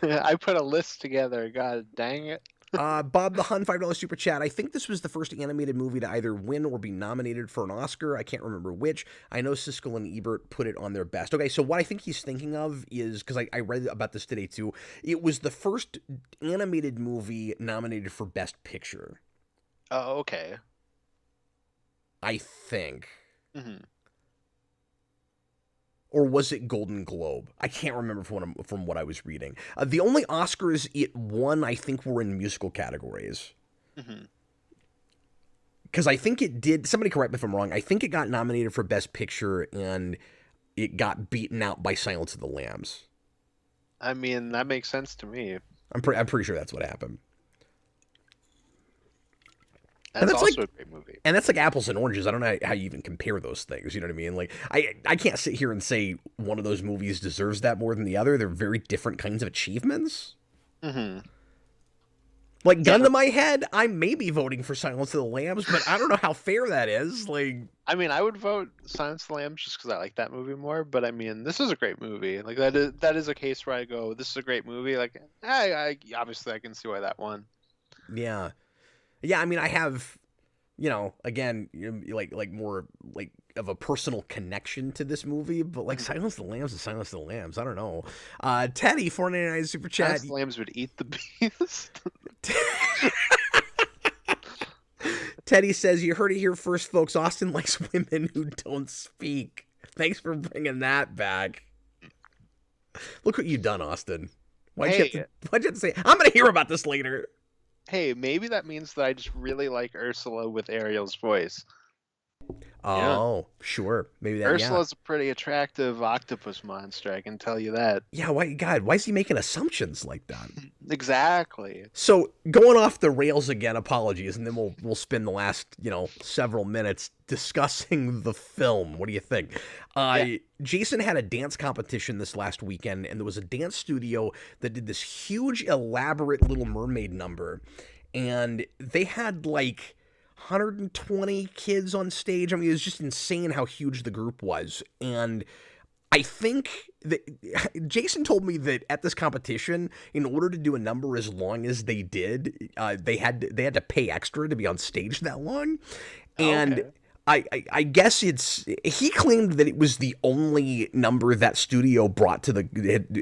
I put a list together. God dang it. Bob the Hun, $5 super chat. I think this was the first animated movie to either win or be nominated for an Oscar. I can't remember which. I know Siskel and Ebert put it on their best. Okay, so what I think he's thinking of is, because I read about this today too, it was the first animated movie nominated for Best Picture. Oh, okay. I think. Hmm. Or was it Golden Globe? I can't remember from what I was reading. The only Oscars it won, I think, were in musical categories. Hmm. Because I think it did. Somebody correct me if I'm wrong. I think it got nominated for Best Picture and it got beaten out by Silence of the Lambs. I mean, that makes sense to me. I'm pretty sure that's what happened. That's that's also like a great movie. And that's like apples and oranges. I don't know how you even compare those things. You know what I mean? Like I can't sit here and say one of those movies deserves that more than the other. They're very different kinds of achievements. Hmm. Like, Yeah, gun to my head, I may be voting for Silence of the Lambs, but I don't know how fair that is. Like, I mean, I would vote Silence of the Lambs just because I like that movie more. But I mean, this is a great movie. Like that is a case where I go, this is a great movie. Like, I obviously I can see why that won. yeah. Yeah, I mean, I have, again, like more like of a personal connection to this movie, but like Mhm. Silence of the Lambs is Silence of the Lambs. I don't know. Teddy, 499 super chat. Silence of the Lambs would eat the beast. Teddy says, "You heard it here first, folks. Austin likes women who don't speak." Thanks for bringing that back. Look what you've done, Austin. Hey, Why'd you have to say? I'm gonna hear about this later. hey, maybe that means that I just really like Ursula with Ariel's voice. Yeah. Oh, sure. Maybe that. Yeah. Ursula's a pretty attractive octopus monster, I can tell you that. Yeah. Why? God, why is he making assumptions like that? Exactly. So going off the rails again, apologies, and then we'll spend the last several minutes discussing the film. What do you think? Yeah. Jason had a dance competition this last weekend, and there was a dance studio that did this huge, elaborate Little Mermaid number, and they had like 120 kids on stage. I mean, it was just insane how huge the group was, and I think that Jason told me that at this competition, in order to do a number as long as they did, they had to pay extra to be on stage that long, and Okay. I guess he claimed that it was the only number that studio brought to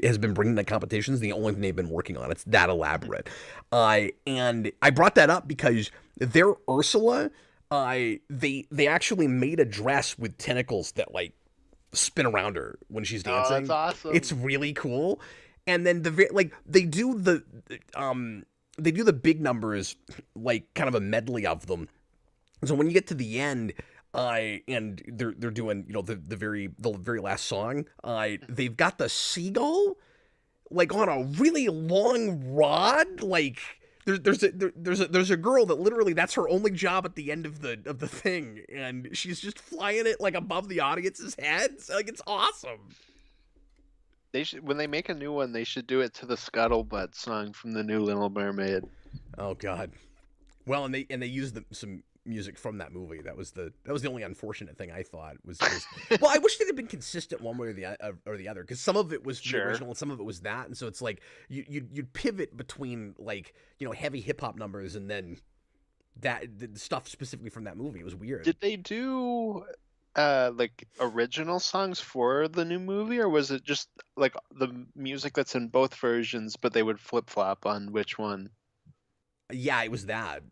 has been bringing to competitions, the only thing they've been working on. It's that elaborate, and I brought that up because their Ursula, they actually made a dress with tentacles that like spin around her when she's Oh, dancing. that's awesome. It's really cool. And then they do the big numbers, like kind of a medley of them. So when you get to the end, and they're doing the very last song, they've got the seagull like on a really long rod, like there's a girl that literally that's her only job at the end of the thing, and she's just flying it like above the audience's heads. Like, it's awesome. They should, when they make a new one, they should do it to the Scuttlebutt song from the new Little Mermaid. Oh God. Well, and they used some music from that movie. That was the only unfortunate thing I thought was well, I wish they'd have been consistent one way or the other, because some of it was the Sure. original and some of it was that, and so it's like you'd pivot between like heavy hip hop numbers and then the stuff specifically from that movie. It was weird. Did they do like original songs for the new movie, or was it just like the music that's in both versions, but they would flip flop on which one? Yeah, it was that.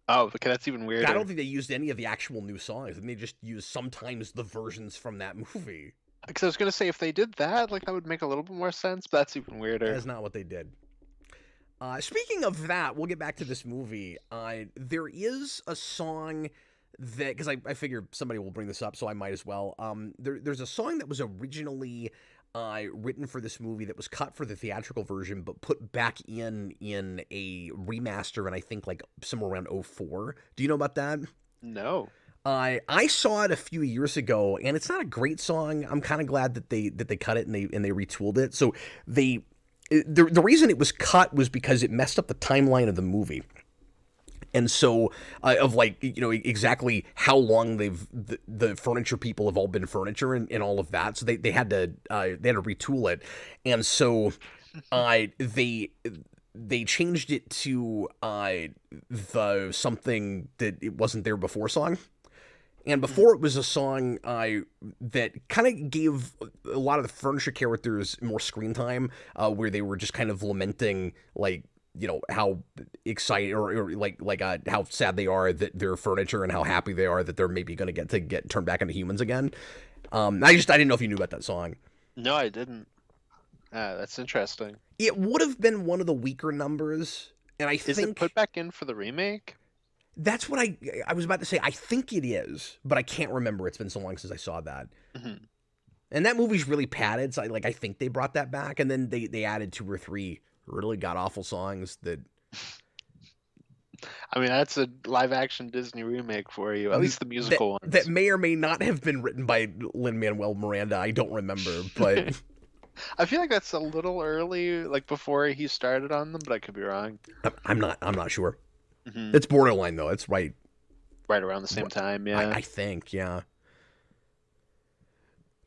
Oh, okay, that's even I weirder. don't think they used any of the actual new songs, and they just used sometimes the versions from that movie. Because I was gonna say if they did that, like that would make a little bit more sense, but that's even weirder. That's not what they did. Speaking of that, we'll get back to this movie. There is a song that, because I figure somebody will bring this up, so I might as well. There's a song that was originally written for this movie that was cut for the theatrical version, but put back in a remaster, and I think like somewhere around '04. Do you know about that? No. I saw it a few years ago, and it's not a great song. I'm kind of glad that they cut it and they retooled it. So the reason it was cut was because it messed up the timeline of the movie. And so, of like exactly how long the furniture people have all been furniture and all of that. So they had to retool it, and so they changed it to the something that it wasn't there before song. And before it was a song that kind of gave a lot of the furniture characters more screen time, where they were just kind of lamenting like how excited or how sad they are that they're furniture and how happy they are that they're maybe going to get turned back into humans again. I didn't know if you knew about that song. No, I didn't. That's interesting. It would have been one of the weaker numbers, and I Is think it put back in for the remake? that's what I was about to say. I think it is, but I can't remember. It's been so long since I saw that. Mm-hmm. And that movie's really padded, so I think they brought that back, and then they added 2 or 3 really god awful songs that. I mean, that's a live action Disney remake for you, at least the musical ones. That may or may not have been written by Lin-Manuel Miranda. I don't remember, but I feel like that's a little early, like before he started on them, but I could be wrong. I'm not sure. Hmm. It's borderline though. It's right. Right around the same time, yeah. I think, yeah.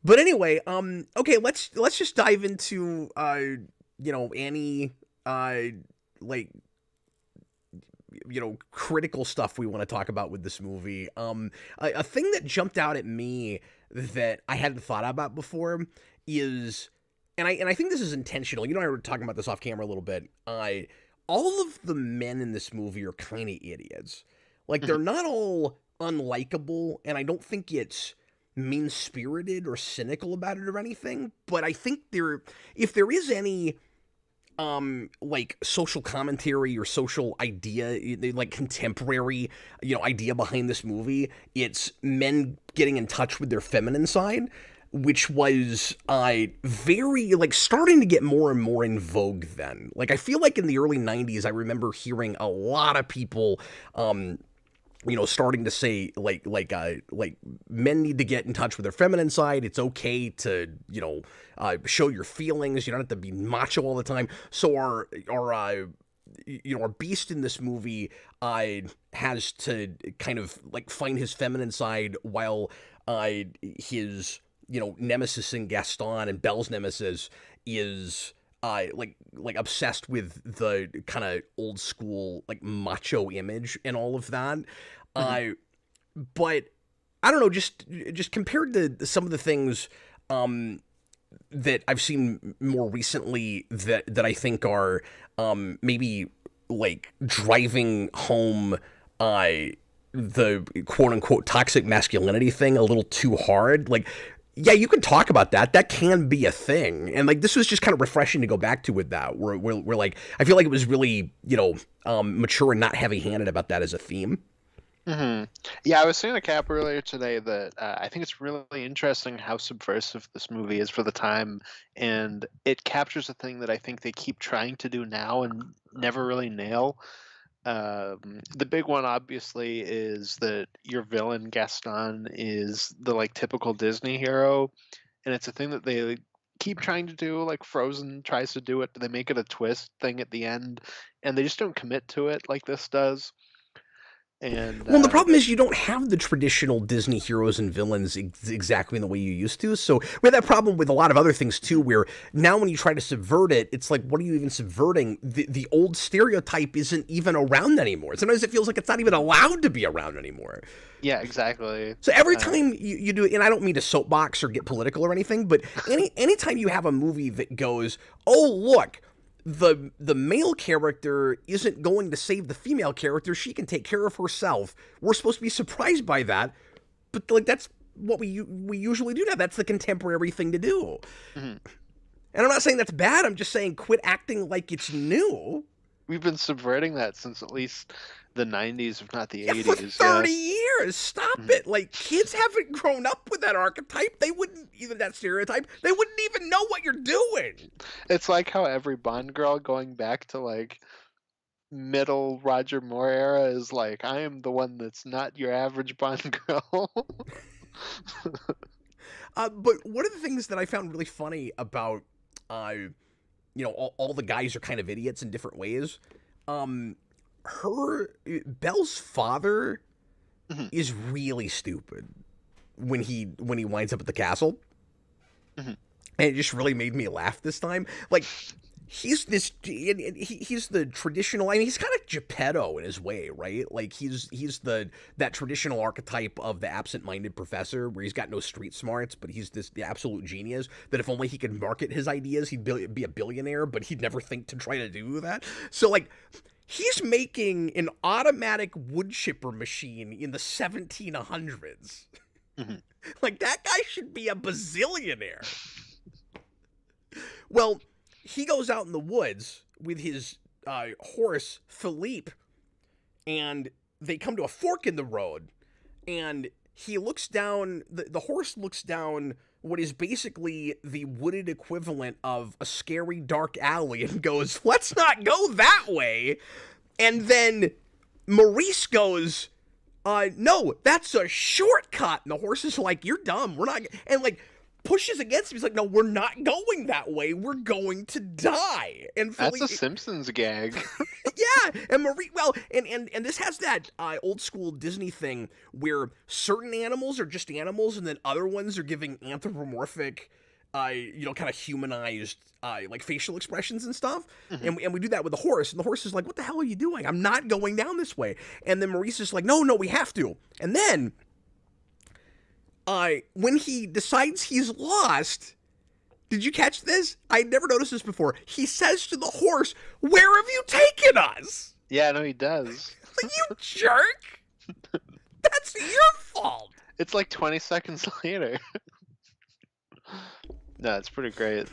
But anyway, okay, let's just dive into any like critical stuff we want to talk about with this movie. A thing that jumped out at me that I hadn't thought about before is, and I think this is intentional. You know, I were talking about this off camera a little bit. All of the men in this movie are kind of idiots. Like they're Mhm. not all unlikable, and I don't think it's mean spirited or cynical about it or anything. But I think if there is any like social commentary or social idea, like contemporary idea behind this movie, it's men getting in touch with their feminine side, which was very like starting to get more and more in vogue then. Like I feel like in the early 90s I remember hearing a lot of people starting to say like men need to get in touch with their feminine side. It's okay to show your feelings. You don't have to be macho all the time. So our beast in this movie has to kind of like find his feminine side while his nemesis in Gaston and Belle's nemesis is like obsessed with the kind of old school like macho image and all of that. Mhm. Uh, but I don't know, just compared to some of the things that I've seen more recently that I think are maybe like driving home the quote unquote toxic masculinity thing a little too hard. Like, yeah, you can talk about that. That can be a thing. And like this was just kind of refreshing to go back to with that. We're like I feel like it was really, mature and not heavy handed about that as a theme. Hmm. Yeah, I was saying to Cap earlier today that I think it's really interesting how subversive this movie is for the time, and it captures a thing that I think they keep trying to do now and never really nail. The big one, obviously, is that your villain Gaston is the like typical Disney hero, and it's a thing that they keep trying to do. Like Frozen tries to do it, but they make it a twist thing at the end, and they just don't commit to it like this does. And Well, the problem is you don't have the traditional Disney heroes and villains exactly in the way you used to. So we have that problem with a lot of other things too, where now when you try to subvert it, it's like, what are you even subverting? The old stereotype isn't even around anymore. Sometimes it feels like it's not even allowed to be around anymore. yeah, exactly. So every time you do, and I don't mean to soapbox or get political or anything, but anytime you have a movie that goes, oh look, the male character isn't going to save the female character, she can take care of herself. We're supposed to be surprised by that, but like that's what we usually do now. That's the contemporary thing to do. Mhm. And I'm not saying that's bad. I'm just saying quit acting like it's new. We've been subverting that since at least the 90s, if not the Yeah, for 80s. Yeah. 30 years. Stop Mhm. it. Like, kids haven't grown up with that archetype. They wouldn't, even that stereotype, they wouldn't even know what you're doing. It's like how every Bond girl going back to like middle Roger Moore era is like, I am the one that's not your average Bond girl. But one of the things that I found really funny about, all the guys are kind of idiots in different ways. Um, Belle's father Mhm. is really stupid when he winds up at the castle. Mhm. And it just really made me laugh this time. Like he's he's the traditional. I mean, he's kind of Geppetto in his way, right? Like he's that traditional archetype of the absent-minded professor, where he's got no street smarts, but he's the absolute genius. That if only he could market his ideas, he'd be a billionaire, but he'd never think to try to do that. So like. He's making an automatic wood chipper machine in the 1700s. Mhm. Like, that guy should be a bazillionaire. Well, he goes out in the woods with his horse, Philippe, and they come to a fork in the road, and he looks down, the horse looks down what is basically the wooded equivalent of a scary dark alley and goes, let's not go that way. And then Maurice goes, no, that's a shortcut. And the horse is like, you're dumb. We're not. And like, pushes against him. He's like, no, we're not going that way. We're going to die. And That's Philly, a Simpsons gag. yeah, and Marie, well, and this has that old school Disney thing where certain animals are just animals, and then other ones are giving anthropomorphic, kind of humanized, like facial expressions and stuff. Mhm. And we do that with the horse, and the horse is like, "What the hell are you doing? I'm not going down this way." And then Maurice is like, "No, no, we have to." And then, when he decides he's lost. Did you catch this? I'd never noticed this before. He says to the horse, "Where have you taken us?" Yeah, no, he does. Like, you jerk! That's your fault! It's like 20 seconds later. No, it's pretty great.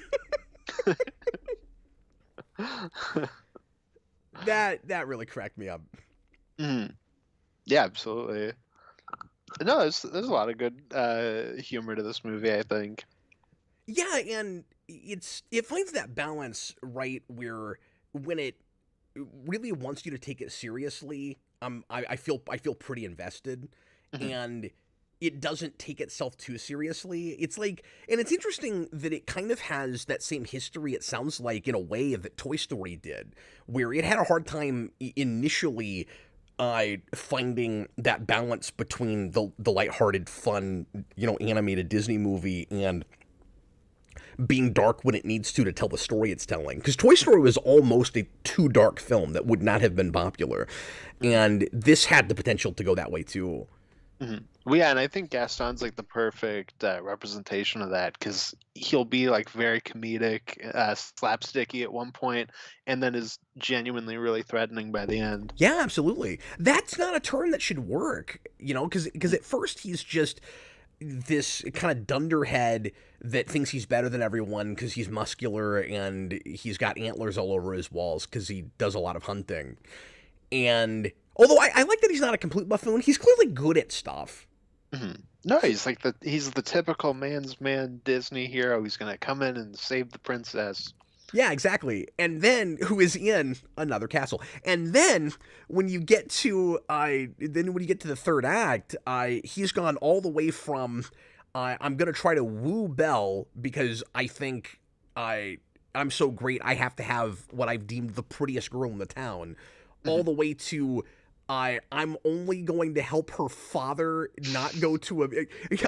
That really cracked me up. Mhm. Yeah, absolutely. No, there's a lot of good humor to this movie, I think. Yeah, and it finds that balance right where when it really wants you to take it seriously, I feel pretty invested, Mhm. and it doesn't take itself too seriously. It's like, and it's interesting that it kind of has that same history, it sounds like, in a way that Toy Story did, where it had a hard time initially finding that balance between the lighthearted, fun, animated Disney movie and being dark when it needs to tell the story it's telling. Because Toy Story was almost a too dark film that would not have been popular, and this had the potential to go that way too. Mhm. Well, yeah, and I think Gaston's like the perfect representation of that because he'll be like very comedic, slapsticky at one point, and then is genuinely really threatening by the end. Yeah, absolutely. That's not a turn that should work, because at first he's just this kind of dunderhead that thinks he's better than everyone because he's muscular and he's got antlers all over his walls because he does a lot of hunting. And although I like that he's not a complete buffoon, he's clearly good at stuff. Mhm. No, he's the typical man's man Disney hero. He's gonna come in and save the princess. Yeah, exactly. And then who is in another castle. And then when you get to the third act, he's gone all the way from I'm gonna try to woo Belle because I think I'm so great I have to have what I've deemed the prettiest girl in the town, all Mhm. the way to I'm only going to help her father not go to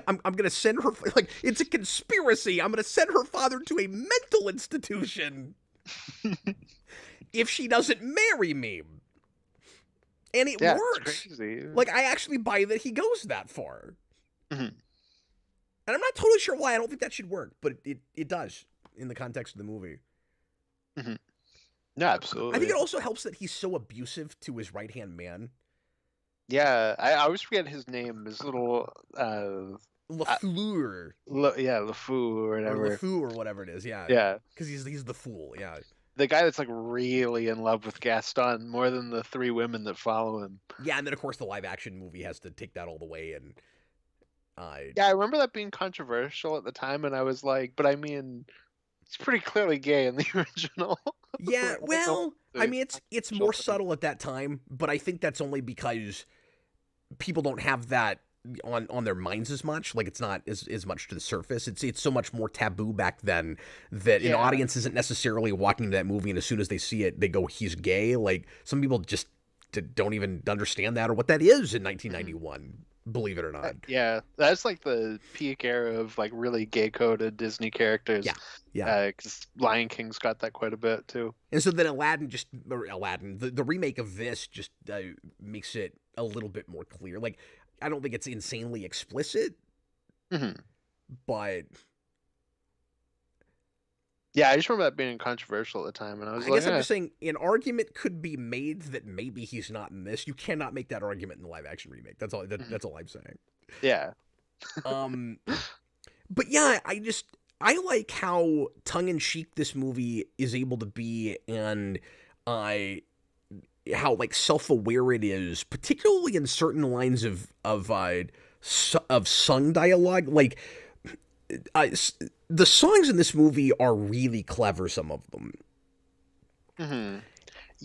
I'm going to send her, like, it's a conspiracy. I'm going to send her father to a mental institution if she doesn't marry me. And it Yeah, it's works. crazy. Like, I actually buy that he goes that far. Mhm. And I'm not totally sure why. I don't think that should work, but it does in the context of the movie. Mhm. No, I absolutely. think it also helps that he's so abusive to his right-hand man. Yeah, I always forget his name. His little LaFleur. Yeah, LeFou or Or whatever. LeFou or whatever it is, yeah. Yeah, Because he's the fool, yeah. the guy that's like really in love with Gaston more than the three women that follow him. Yeah, and then of course the live action movie has to take that all the way, and Yeah, I remember that being controversial at the time, and I was like, but I mean, it's pretty clearly gay in the original. yeah, I don't know well, if I the mean it's controversial more thing. subtle at that time, but I think that's only because people don't have that on their minds as much. Like, it's not as much to the surface. It's so much more taboo back then that an Yeah. audience isn't necessarily walking to that movie and as soon as they see it they go, he's gay. Like, some people just don't even understand that or what that is in 1991, believe it or not. Yeah, that's like the peak era of like really gay coded Disney characters. Yeah. Because Lion King's got that quite a bit too. And so then the remake of this just makes it a little bit more clear. Like, I don't think it's insanely explicit, Hmm. but Yeah, I just remember that being controversial at the time, and I was I like, guess I'm just saying an argument could be made that maybe he's not in this. You cannot make that argument in the live action remake. That's all. That's all I'm saying. yeah. But yeah, I like how tongue in cheek this movie is able to be, and how like self aware it is, particularly in certain lines of sung dialogue. Like, the songs in this movie are really clever. Some of them. Hmm.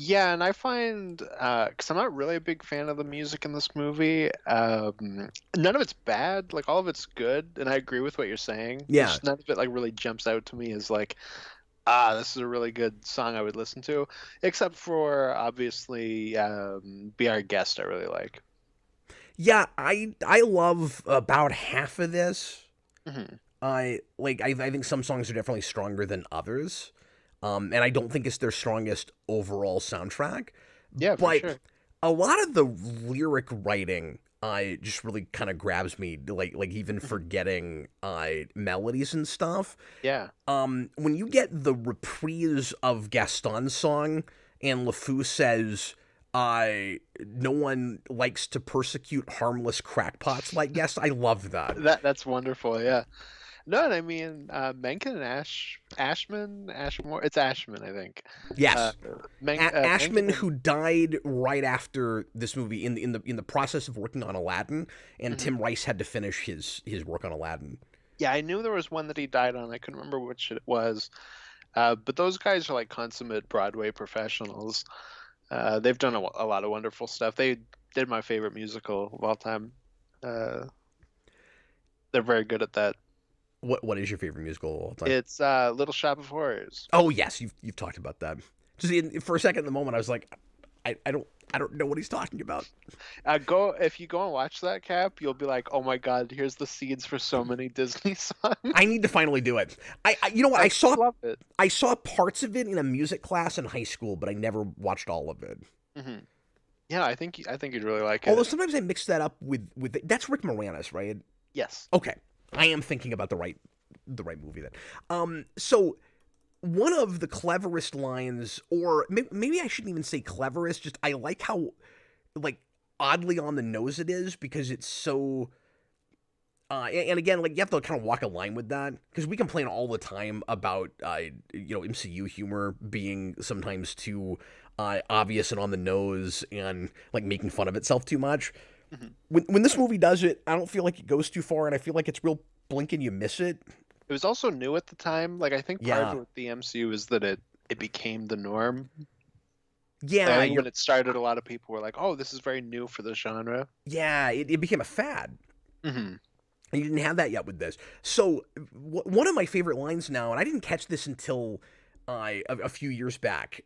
Yeah, and I find because I'm not really a big fan of the music in this movie. None of it's bad, like all of it's good, and I agree with what you're saying. It's Yeah. just none of it like really jumps out to me as like, this is a really good song I would listen to, except for obviously "Be Our Guest" I really like. Yeah, I love about half of this. Hmm. I think some songs are definitely stronger than others. And I don't think it's their strongest overall soundtrack. Yeah, for But sure. a lot of the lyric writing just really kind of grabs me, like even Mhm. forgetting melodies and stuff. Yeah. When you get the reprise of Gaston's song and LeFou says, no one likes to persecute harmless crackpots like Gaston, I love that. That's wonderful. Yeah. No, and I mean Menken and Ashmore. It's Ashman, I think. Uh, Yes. Menken Ashman, and who died right after this movie in the process of working on Aladdin, and mhm. Tim Rice had to finish his work on Aladdin. Yeah, I knew there was one that he died on. I couldn't remember which it was. But those guys are like consummate Broadway professionals. They've done a lot of wonderful stuff. They did my favorite musical of all time. Uh, they're very good at that. What is your favorite musical of all time? It's Little Shop of Horrors. Oh yes, you've talked about that. Just for a second, in the moment, I was like, I don't know what he's talking about. Go if you go and watch that, Cap, you'll be like, oh my God, here's the seeds for so many Disney I songs. need to finally do it. You know what? I I saw love it. I saw parts of it in a music class in high school, but I never watched all of it. Hmm. Yeah, I think you'd really like Although it. sometimes I mix that up with that's Rick Moranis, right? Yes. Okay, I am thinking about the right movie then. So one of the cleverest lines, or maybe I shouldn't even say cleverest. Just I like how like oddly on the nose it is because it's so. And again, like you have to kind of walk a line with that because we complain all the time about MCU humor being sometimes too obvious and on the nose and like making fun of itself too much. Hmm. When this movie does it, I don't feel like it goes too far, and I feel like it's real blink and you miss it. It was also new at the time. Like I think part of Yeah, it with the MCU is that it became the norm. Like, I yeah, think when it started, a lot of people were like, "Oh, this is very new for the genre." it became a fad. Hmm. And you didn't have that yet with this. So one of my favorite lines now, and I didn't catch this until a few years back,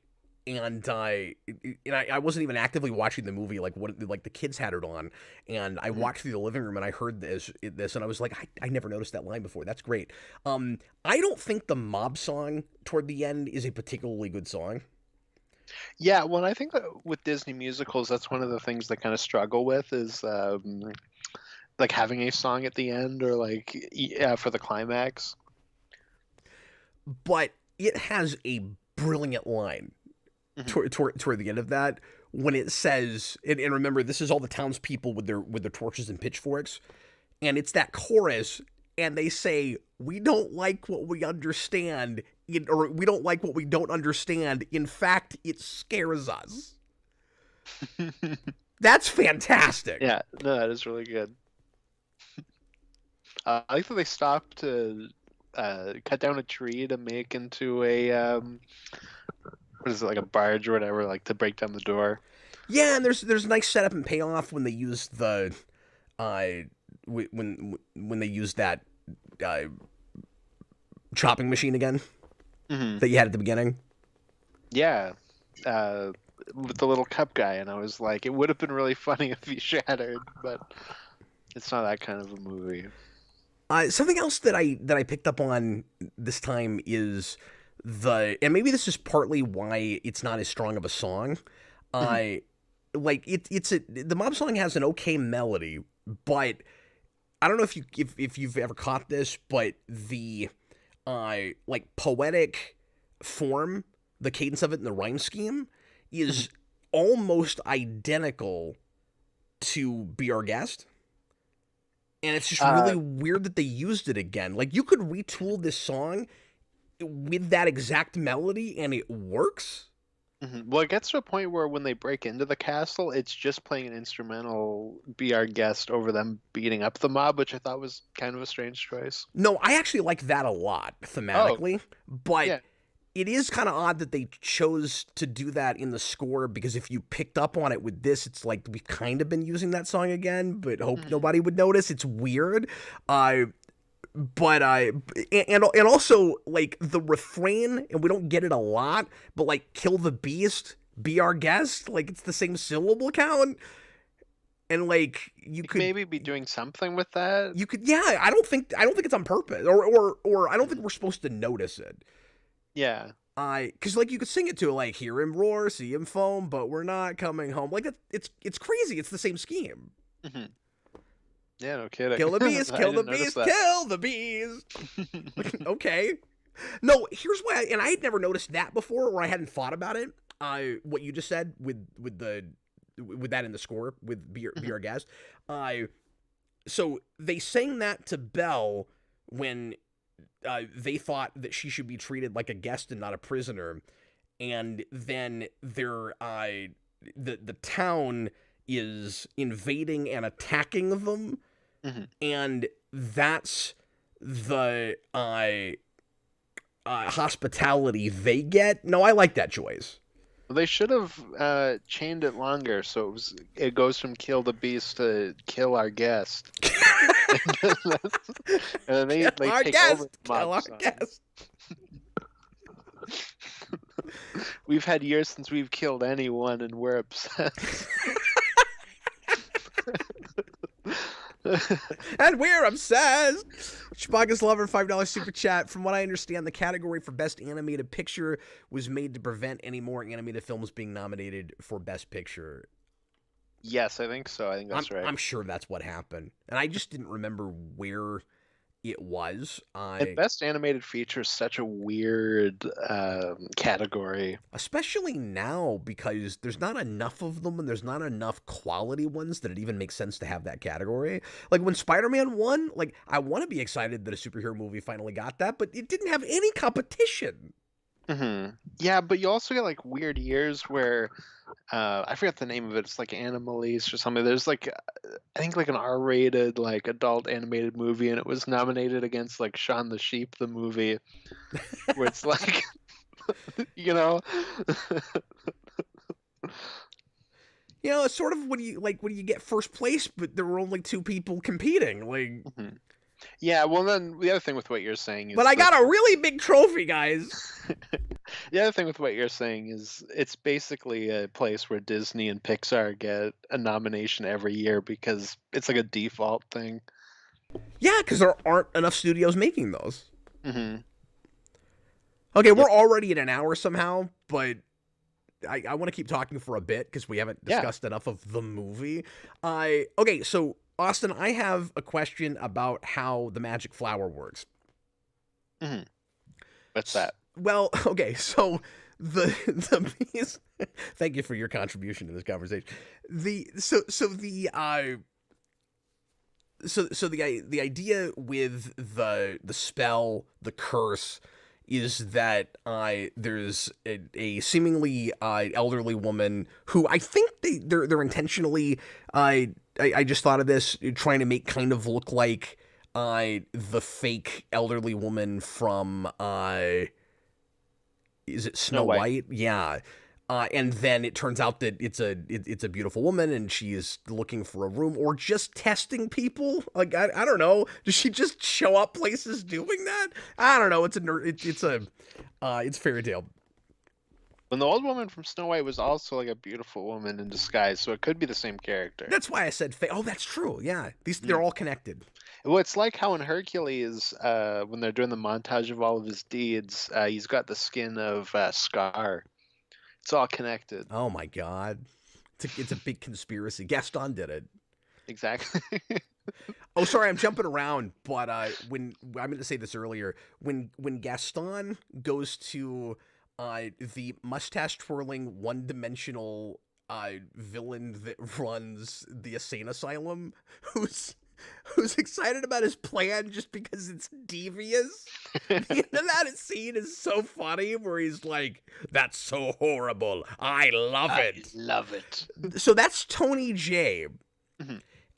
and I wasn't even actively watching the movie. Like the kids had it on, and I Hmm. walked through the living room and I heard this, and I was like, I never noticed that line before. That's great. I don't think the mob song toward the end is a particularly good song. Yeah, well, I think that with Disney musicals, that's one of the things they kind of struggle with is like having a song at the end or like yeah for the climax. But it has a brilliant line Hmm. toward the end of that when it says, and remember, this is all the townspeople with their torches and pitchforks, and it's that chorus, and they say, "We don't like what we understand, or we don't like what we don't understand. In fact, it scares us." That's fantastic. Yeah, no, that is really good. I like that they stopped to cut down a tree to make into a what is it like a barge or whatever, like to break down the door. Yeah, and there's nice setup and payoff when they use the uh when they use that uh, chopping machine again Hmm. that you had at the beginning. Yeah, uh, with the little cup guy, and I was like, it would have been really funny if he shattered, but it's not that kind of a movie. Something else that I picked up on this time is and maybe this is partly why it's not as strong of a song. Mhm. I like the mob song has an okay melody, but I don't know if you've ever caught this, but the like poetic form, the cadence of it in the rhyme scheme Mhm. is almost identical to Be Our Guest. And it's just really Uh, weird that they used it again. Like you could retool this song with that exact melody and it works. mhm. Well, it gets to a point where when they break into the castle, it's just playing an instrumental "Be Our Guest" over them beating up the mob, which I thought was kind of a strange choice. No, I actually like that a lot Oh, thematically, but yeah. it is kind of odd that they chose to do that in the score, because if you picked up on it with this, it's like we've kind of been using that song again, but hope nobody would notice. It's weird. But and also like the refrain, and we don't get it a lot, but like kill the beast, be our guest, like it's the same syllable count. And like you could maybe be doing something with that. You could, yeah. I don't think it's on purpose, or I don't think we're supposed to notice it. Yeah. Because like you could sing it to like hear him roar, see him foam, but we're not coming home. Like it's crazy. It's the same scheme. Mm-hmm. Yeah, no kidding. Kill the beast, kill the beast, kill the beast. Okay. No, here's why, and I had never noticed that before, or I hadn't thought about it. What you just said with that in the score with be our guest. So they sang that to Belle when they thought that she should be treated like a guest and not a prisoner, and then the town is invading and attacking them, and that's the hospitality they get. No, I like that choice. Well, they should have chained it longer, so it goes from kill the beast to kill our guest. And they take over the mob song. We've had years since we've killed anyone, and we're obsessed. And we're obsessed. Chewbacca's Lover, $5 super chat. From what I understand, the category for Best Animated Picture was made to prevent any more animated films being nominated for Best Picture. Yes, I think so. I think that's right. I'm sure that's what happened. And I just didn't remember where it was. And Best Animated Feature is such a weird category. Especially now, because there's not enough of them, and there's not enough quality ones that it even makes sense to have that category. Like when Spider-Man won, like I want to be excited that a superhero movie finally got that, but it didn't have any competition. Yeah, but you also get like weird years where I forget the name of it. It's like Animalese or something. There's like I think like an R-rated like adult animated movie, and it was nominated against like Shaun the Sheep the movie, where it's like you know. You know, it's sort of when you get first place, but there were only two people competing. Like, yeah. Well, then the other thing with what you're saying is, but I got a really big trophy, guys. The other thing with what you're saying is it's basically a place where Disney and Pixar get a nomination every year because it's like a default thing. Yeah, because there aren't enough studios making those. Okay, we're already at an hour somehow, but I want to keep talking for a bit because we haven't discussed enough of the movie. Okay, so Austin, I have a question about how the magic flower works. What's that? Well, okay, so the bees, thank you for your contribution to this conversation. The idea with the spell, the curse, is that there's a seemingly elderly woman who I think they're intentionally I just thought of this, trying to make kind of look like the fake elderly woman from is it Snow White? Yeah. And then it turns out that it's a beautiful woman, and she is looking for a room or just testing people. Like I don't know. Does she just show up places doing that? I don't know. It's fairy tale. And the old woman from Snow White was also like a beautiful woman in disguise, so it could be the same character. That's why I said fake. Oh, that's true. Yeah, they're all connected. Well, it's like how in Hercules, when they're doing the montage of all of his deeds, he's got the skin of Scar. It's all connected. Oh my God, it's a big conspiracy. Gaston did it. Exactly. Oh, sorry, I'm jumping around, but when I meant to say this earlier, when Gaston goes to the mustache twirling, one-dimensional villain that runs the insane asylum, who's excited about his plan just because it's devious. The end of that scene is so funny, where he's like, "That's so horrible. I love it. I love it." So that's Tony J.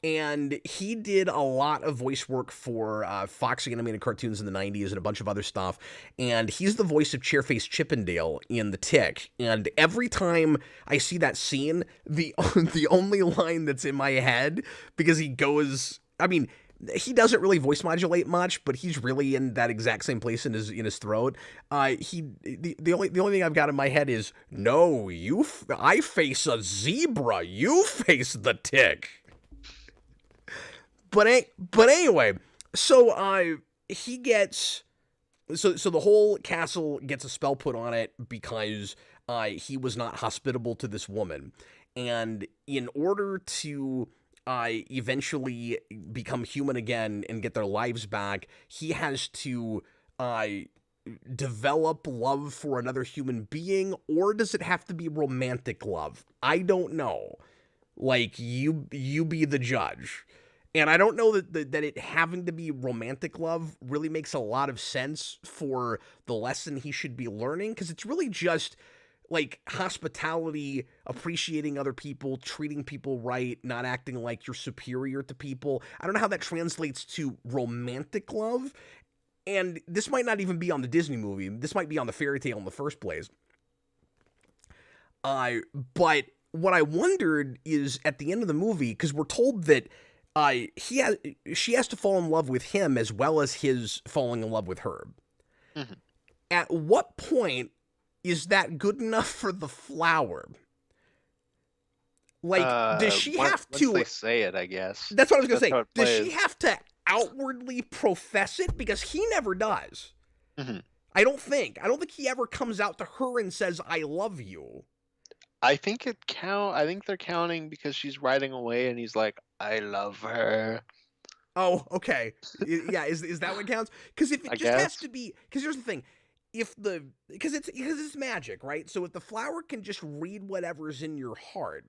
and he did a lot of voice work for Fox animated cartoons in the 90s and a bunch of other stuff. And he's the voice of Chairface Chippendale in The Tick. And every time I see that scene, the the only line that's in my head, because he goes, I mean, he doesn't really voice modulate much, but he's really in that exact same place in his throat. The only thing I've got in my head is, no, I face a zebra, you face the tick. But anyway, so he gets so the whole castle gets a spell put on it because he was not hospitable to this woman, and in order to eventually become human again and get their lives back, he has to develop love for another human being, or does it have to be romantic love? I don't know. Like, you be the judge. And I don't know that it having to be romantic love really makes a lot of sense for the lesson he should be learning, because it's really just like hospitality, appreciating other people, treating people right, not acting like you're superior to people. I don't know how that translates to romantic love. And this might not even be on the Disney movie. This might be on the fairy tale in the first place. But what I wondered is at the end of the movie, because we're told that she has to fall in love with him as well as his falling in love with her. Mm-hmm. At what point is that good enough for the flower? Like, does she have to? Once they say it, I guess. That's what I was gonna say. Does she have to outwardly profess it? Because he never does. Mm-hmm. I don't think he ever comes out to her and says, "I love you." I think they're counting because she's riding away and he's like, "I love her." Oh, okay. Yeah, is that what counts? Because if it has to be, because here's the thing, because it's magic, right? So if the flower can just read whatever's in your heart,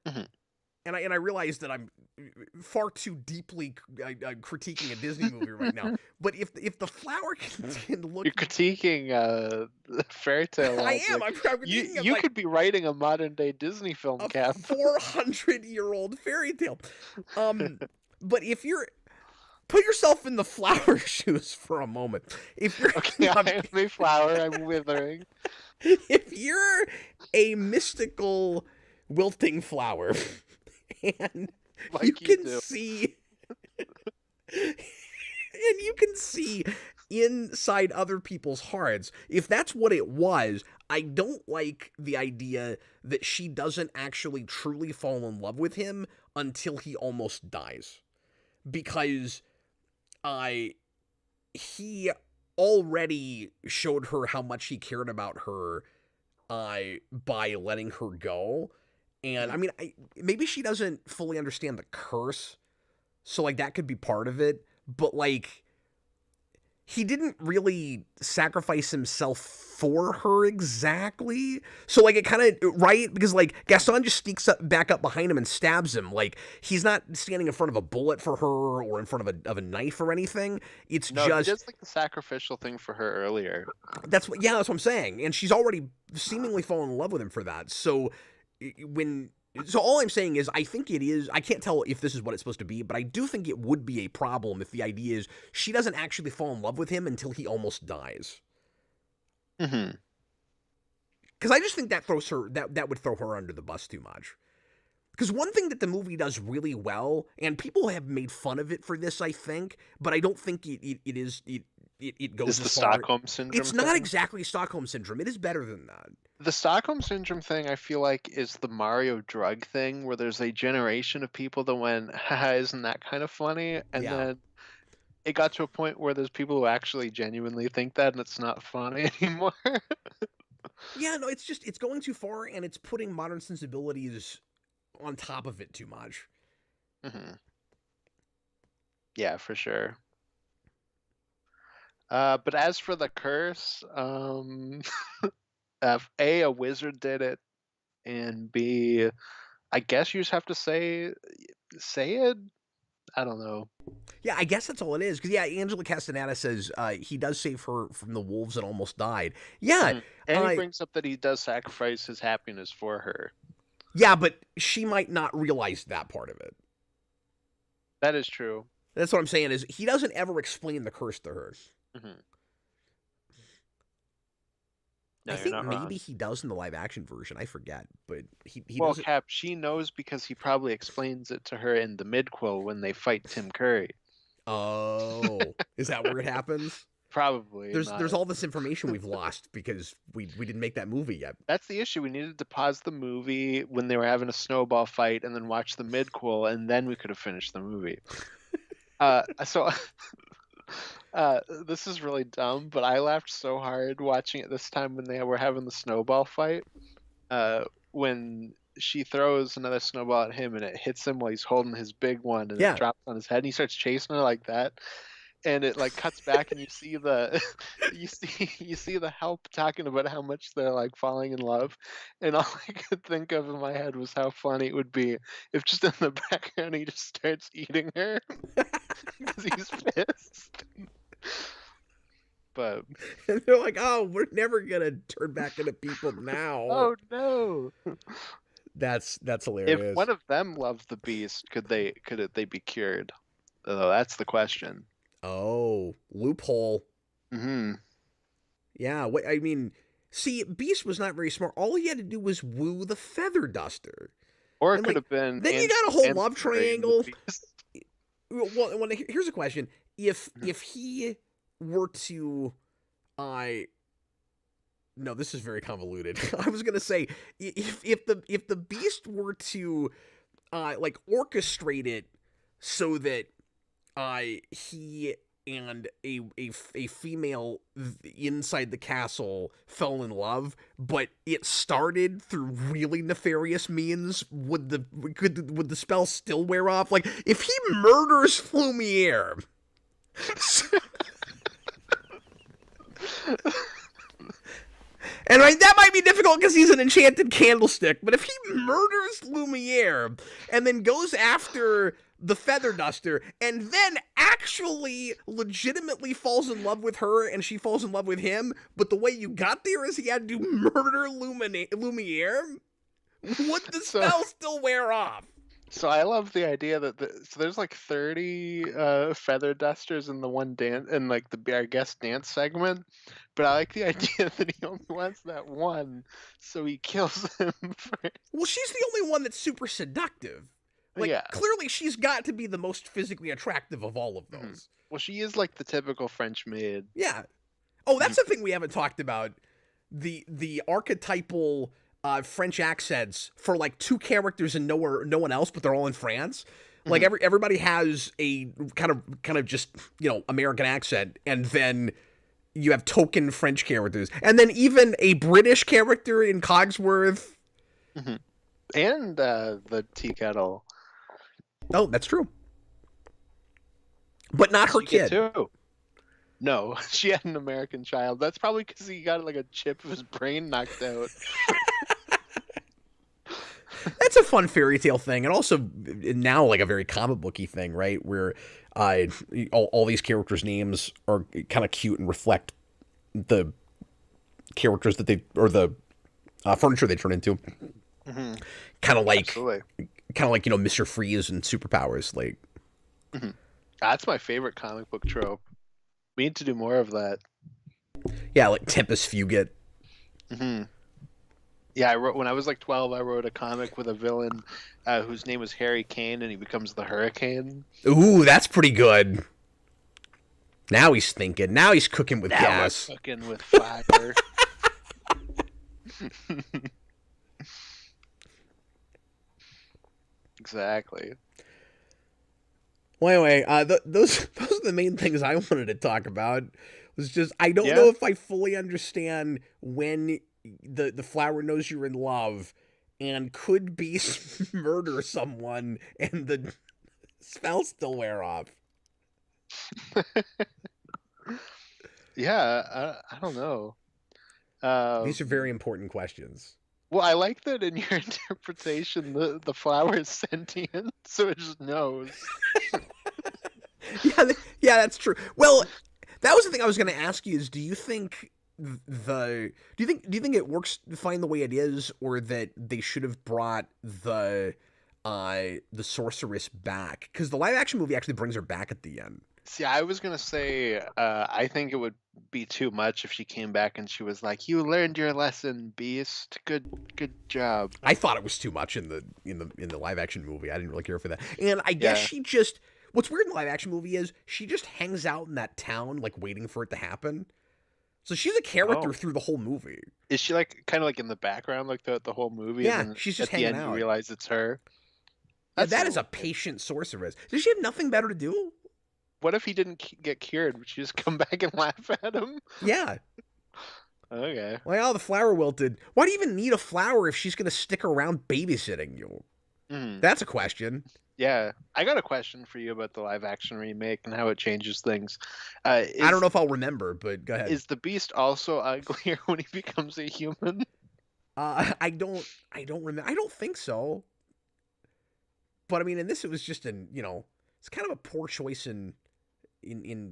mm-hmm. and I realize that I'm far too deeply critiquing a Disney movie right now, but if the flower can look, you're critiquing fairy tale. I am. I'm critiquing. You could be writing a modern day Disney film, Cap. 400-year-old fairy tale. But if you're put yourself in the flower shoes for a moment. If you're okay, I am a flower. I'm withering. If you're a mystical wilting flower, and like you can see, and you can see inside other people's hearts, if that's what it was, I don't like the idea that she doesn't actually truly fall in love with him until he almost dies. Because he already showed her how much he cared about her by letting her go. And I mean, maybe she doesn't fully understand the curse, so like that could be part of it. But like, he didn't really sacrifice himself for her exactly. So like, it kind of, right? Because like Gaston just sneaks back up behind him and stabs him. Like, he's not standing in front of a bullet for her or in front of a knife or anything. It's just like the sacrificial thing for her earlier. That's what I'm saying. And she's already seemingly fallen in love with him for that. So all I'm saying is, I think it is, I can't tell if this is what it's supposed to be, but I do think it would be a problem if the idea is she doesn't actually fall in love with him until he almost dies. Mm-hmm. Because I just think that throws her, that would throw her under the bus too much. Because one thing that the movie does really well, and people have made fun of it for this, I think, but I don't think it goes as far. The Stockholm Syndrome It's not exactly Stockholm Syndrome. It is better than that. The Stockholm Syndrome thing, I feel like, is the Mario drug thing, where there's a generation of people that went, haha, isn't that kind of funny? And then it got to a point where there's people who actually genuinely think that, and it's not funny anymore. Yeah, no, it's going too far, and it's putting modern sensibilities on top of it too much. Mm-hmm. Yeah, for sure. But as for the curse, A, wizard did it, and B, I guess you just have to say it? I don't know. Yeah, I guess that's all it is. Because, Angela Castaneda says he does save her from the wolves that almost died. Yeah. Mm-hmm. And he brings up that he does sacrifice his happiness for her. Yeah, but she might not realize that part of it. That is true. That's what I'm saying, is he doesn't ever explain the curse to her. Hmm. I No, you're think not maybe wrong. he does in the live action version. I forget, but he Well, doesn't. Cap, she knows because he probably explains it to her in the midquel when they fight Tim Curry. Oh, is that where it happens? Probably There's not. all this information we've lost because we didn't make that movie yet. That's the issue. We needed to pause the movie when they were having a snowball fight and then watch the midquel, and then we could have finished the movie. So this is really dumb, but I laughed so hard watching it this time when they were having the snowball fight. When she throws another snowball at him and it hits him while he's holding his big one and it Yeah. drops on his head and he starts chasing her like that. And it like cuts back and you see the you see the help talking about how much they're like falling in love, and all I could think of in my head was how funny it would be if just in the background he just starts eating her because he's pissed. But And they're like, "Oh, we're never gonna turn back into people now." oh no! That's If hilarious. one of them loves the beast, could they be cured? Oh, that's the question. Oh, loophole. Hmm. Yeah, what I mean, see, Beast was not very smart. All he had to do was woo the Feather Duster, Or it and could like have been then you Angela got a whole love Lansbury, the triangle. beast. Well, here's a question: if Mhm. if he were to, I no, this is very convoluted. I was gonna say if the Beast were to like orchestrate it so that he and a female inside the castle fell in love, but it started through really nefarious means. Would the spell still wear off? Like if he murders Flumiere. And right, that might be difficult because he's an enchanted candlestick. But if he murders Lumiere and then goes after the Feather Duster and then actually legitimately falls in love with her and she falls in love with him, but the way you got there is he had to murder Lumiere, would the So spell still wear off? So I love the idea that so there's like 30 feather dusters in the one dance in like the our guest dance segment, but I like the idea that he only wants that one, so he kills him first. Well, she's the only one that's super seductive. Like, Yeah. clearly she's got to be the most physically attractive of all of Mhm. those. Well, she is like the typical French maid. Yeah. Oh, that's the thing we haven't talked about. The archetypal French accents for like two characters and no one else, but they're all in France. Like Mhm. everybody has a kind of just American accent, and then you have token French characters, and then even a British character in Cogsworth. Mhm. And the tea kettle. Oh, that's true, but not her She get kid. two. No, she had an American child. That's probably because he got like a chip of his brain knocked out. That's a fun fairy tale thing, and also now like a very comic booky thing, right? Where all these characters' names are kind of cute and reflect the characters that they or the furniture they turn into. Mhm. Kind of like Absolutely. Mr. Freeze and superpowers. Like Mhm. That's my favorite comic book trope. We need to do more of that. yeah, like Tempest Fugit. Hmm. Yeah, I wrote when I was like 12. I wrote a comic with a villain whose name was Harry Kane, and he becomes the Hurricane. Ooh, that's pretty good. Now he's thinking. Now he's cooking with Now gas. we're cooking with fire. Exactly. Well, anyway, those are the main things I wanted to talk about. Was just I don't Yeah. know if I fully understand when the flower knows you're in love and could be murder someone and the spell still wear off. Yeah, I don't know. These are very important questions. Well, I like that in your interpretation, the flower is sentient, so it just knows. Yeah, yeah, that's true. Well, that was the thing I was going to ask you: is do you think do you think it works fine the way it is, or that they should have brought the the sorceress back, because the live action movie actually brings her back at the end. See, I was gonna say, I think it would be too much if she came back and she was like, "You learned your lesson, Beast. Good job." I thought it was too much in the live action movie. I didn't really care for that. And I guess Yeah. she just, what's weird in the live action movie is she just hangs out in that town like waiting for it to happen. So she's a character Oh, through the whole movie. is she like kind of like in the background like the whole movie, and Yeah, then she's just at the hanging end you out. realize it's her? Yeah, That's a that is little a weird. patient sorceress. Does she have nothing better to do? What if he didn't get cured? Would she just come back and laugh at him? Yeah. Okay. Well, the flower wilted. Why do you even need a flower if she's going to stick around babysitting you? Hmm. That's a question. Yeah, I got a question for you about the live action remake and how it changes things. I don't know Is if I'll remember, but go ahead. is the Beast also uglier when he becomes a human? I don't remember. I don't think so. But I mean, in this, it was just it's kind of a poor choice in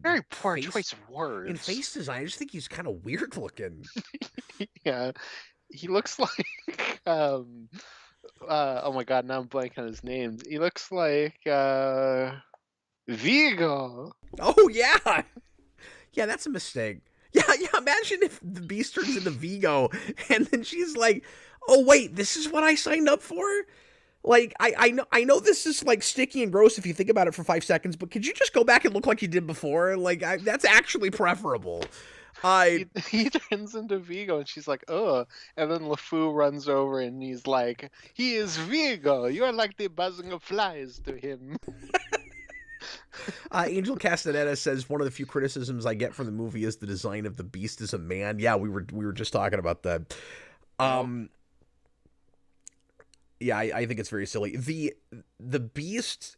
Very poor face choice of words. in face design. I just think he's kind of weird looking. Yeah, he looks like oh my god, now I'm blanking on his name. He looks like Vigo. Oh yeah, yeah, that's a mistake. Yeah, yeah. Imagine if the Beast turns into Vigo, and then she's like, "Oh wait, this is what I signed up for." Like I know this is like sticky and gross if you think about it for 5 seconds, but could you just go back and look like you did before? Like that's actually preferable. I He turns into Vigo, and she's like, "Oh!" And then LeFou runs over, and he's like, "He is Vigo. You are like the buzzing of flies to him." Angel Castaneda says one of the few criticisms I get from the movie is the design of the Beast as a man. Yeah, we were just talking about that. Yep. Yeah, I think it's very silly. The Beast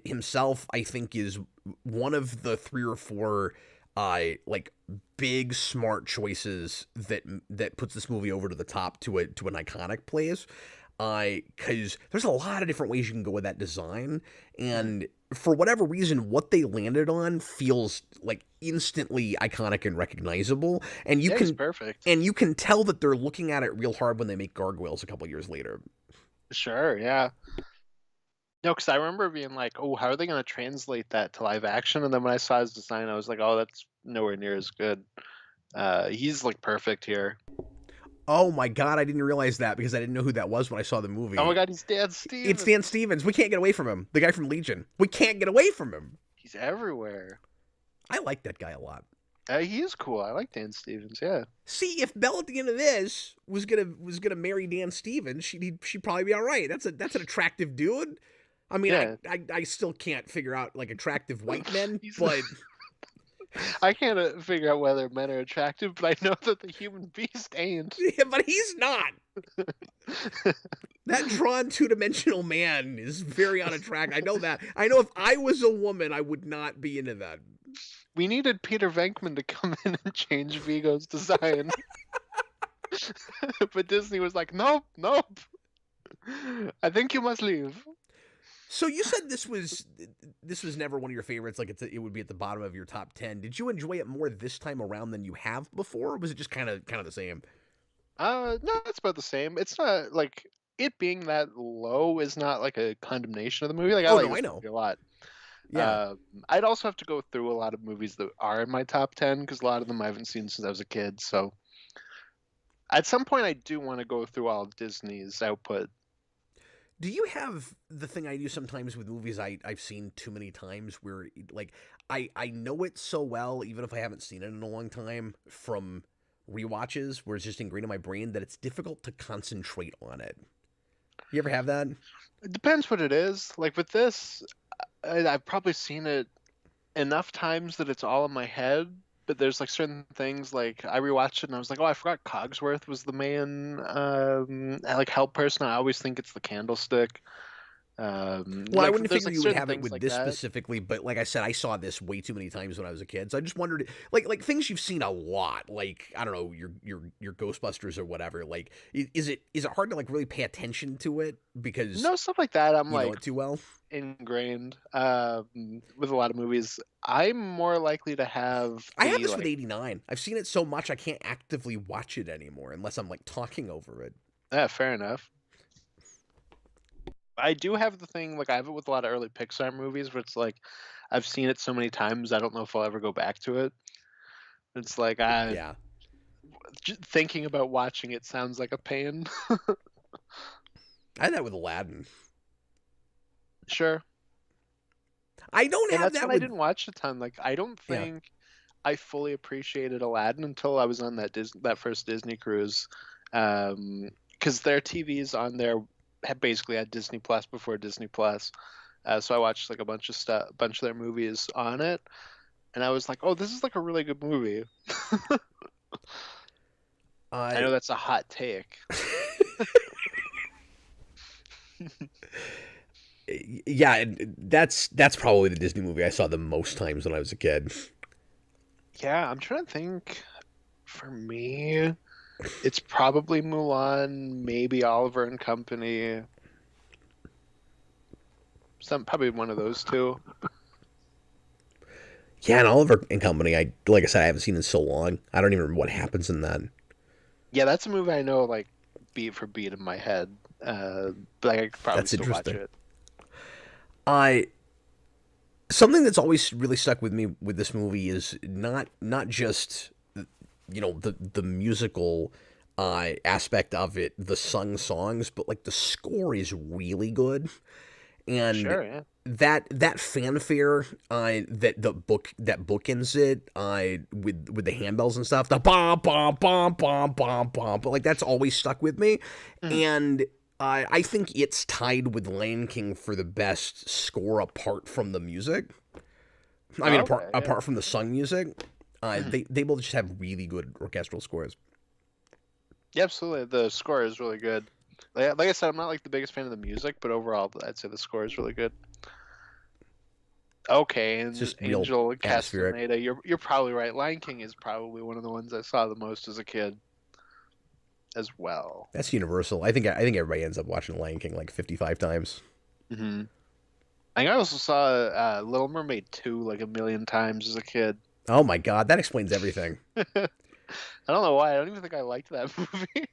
himself, I think, is one of the 3 or 4 like big smart choices that puts this movie over to the top to an iconic place. Because there's a lot of different ways you can go with that design, and for whatever reason, what they landed on feels like instantly iconic and recognizable, and Yeah, he's perfect. you can tell that they're looking at it real hard when they make Gargoyles a couple years later. Sure, yeah. No, because I remember being like, "Oh, how are they going to translate that to live action?" And then when I saw his design, I was like, "Oh, that's nowhere near as good." He's like perfect here. Oh my god, I didn't realize that because I didn't know who that was when I saw the movie. Oh my god, he's Dan It's Stevens. Dan Stevens. We can't get away from him. The guy from Legion. We can't get away from him. He's everywhere. I like that guy a lot. He is cool. I like Dan Stevens. Yeah. See, if Belle at the end of this was gonna marry Dan Stevens, she'd probably be all right. That's an attractive dude. I mean, Yeah. I still can't figure out like attractive white men, He's- but I can't figure out whether men are attractive, but I know that the human beast ain't. yeah, but he's not. That drawn 2-dimensional man is very unattractive. I know that. I know if I was a woman, I would not be into that. We needed Peter Venkman to come in and change Vigo's design. But Disney was like, "Nope, nope. I think you must leave." So you said this was never one of your favorites. Like it would be at the bottom of your top 10. Did you enjoy it more this time around than you have before, or was it just kind of the same? No, it's about the same. It's not like it being that low is not like a condemnation of the movie. Like I Oh like no, I this know. movie a lot. Yeah. I'd also have to go through a lot of movies that are in my top 10 because a lot of them I haven't seen since I was a kid. So at some point, I do want to go through all of Disney's output. Do you have the thing I do sometimes with movies I've seen too many times where like I know it so well even if I haven't seen it in a long time from rewatches where it's just ingrained in my brain that it's difficult to concentrate on it. You ever have that? It depends what it is. Like with this, I've probably seen it enough times that it's all in my head. But there's like certain things like I rewatched it and I was like, oh, I forgot Cogsworth was the main like help person. I always think it's the candlestick. Well, Like, I wouldn't there's, figure like, you would certain have it things with like this that. specifically, but like I said, I saw this way too many times when I was a kid. So I just wondered, like things you've seen a lot, like I don't know, your Ghostbusters or whatever. Like, is it hard to like really pay attention to it because No, stuff like that. I'm you know like it too well? ingrained with a lot of movies. I'm more likely to have I have the this with like. 89. I've seen it so much I can't actively watch it anymore unless I'm like talking over it. Yeah, fair enough. I do have the thing, like, I have it with a lot of early Pixar movies where it's like, I've seen it so many times, I don't know if I'll ever go back to it. It's like, Yeah, thinking about watching it sounds like a pain. I had that with Aladdin. Sure. I don't And have that's that when I with didn't watch a ton. Like, I don't yeah. think I fully appreciated Aladdin until I was on that first Disney cruise. Because their TVs on there had basically had Disney Plus before Disney Plus. So I watched like a bunch of stuff, bunch of their movies on it, and I was like, "Oh, this is like a really good movie." I Uh, know that's a hot take. yeah, that's probably the Disney movie I saw the most times when I was a kid. Yeah, I'm trying to think. For me, it's probably Mulan, maybe Oliver and Company. Probably one of those two. Yeah, and Oliver and Company. I like I said, I haven't seen in so long. I don't even remember what happens in that. Yeah, that's a movie I know like beat for beat in my head. But I could probably That's still watch interesting. it. I something that's always really stuck with me with this movie is not just the musical aspect of it, the sung songs, but like the score is really good, and Sure, yeah. that fanfare that bookends it with the handbells and stuff, the bom bom bom bom bom bom, but like that's always stuck with me, Mhm. and I think it's tied with Lion King for the best score apart from the music. I mean, Okay, yeah. apart from the sung music, Mhm. they both just have really good orchestral scores. Yeah, absolutely. The score is really good. Like I said, I'm not like the biggest fan of the music, but overall, I'd say the score is really good. Okay, It's and just real Angel and atmospheric. Castaneda, you're probably right. Lion King is probably one of the ones I saw the most as a kid as well. That's universal. I think everybody ends up watching Lion King like 55 times. Hmm. I think I also saw Little Mermaid 2 like a million times as a kid. Oh my god, that explains everything. I don't know why. I don't even think I liked that movie.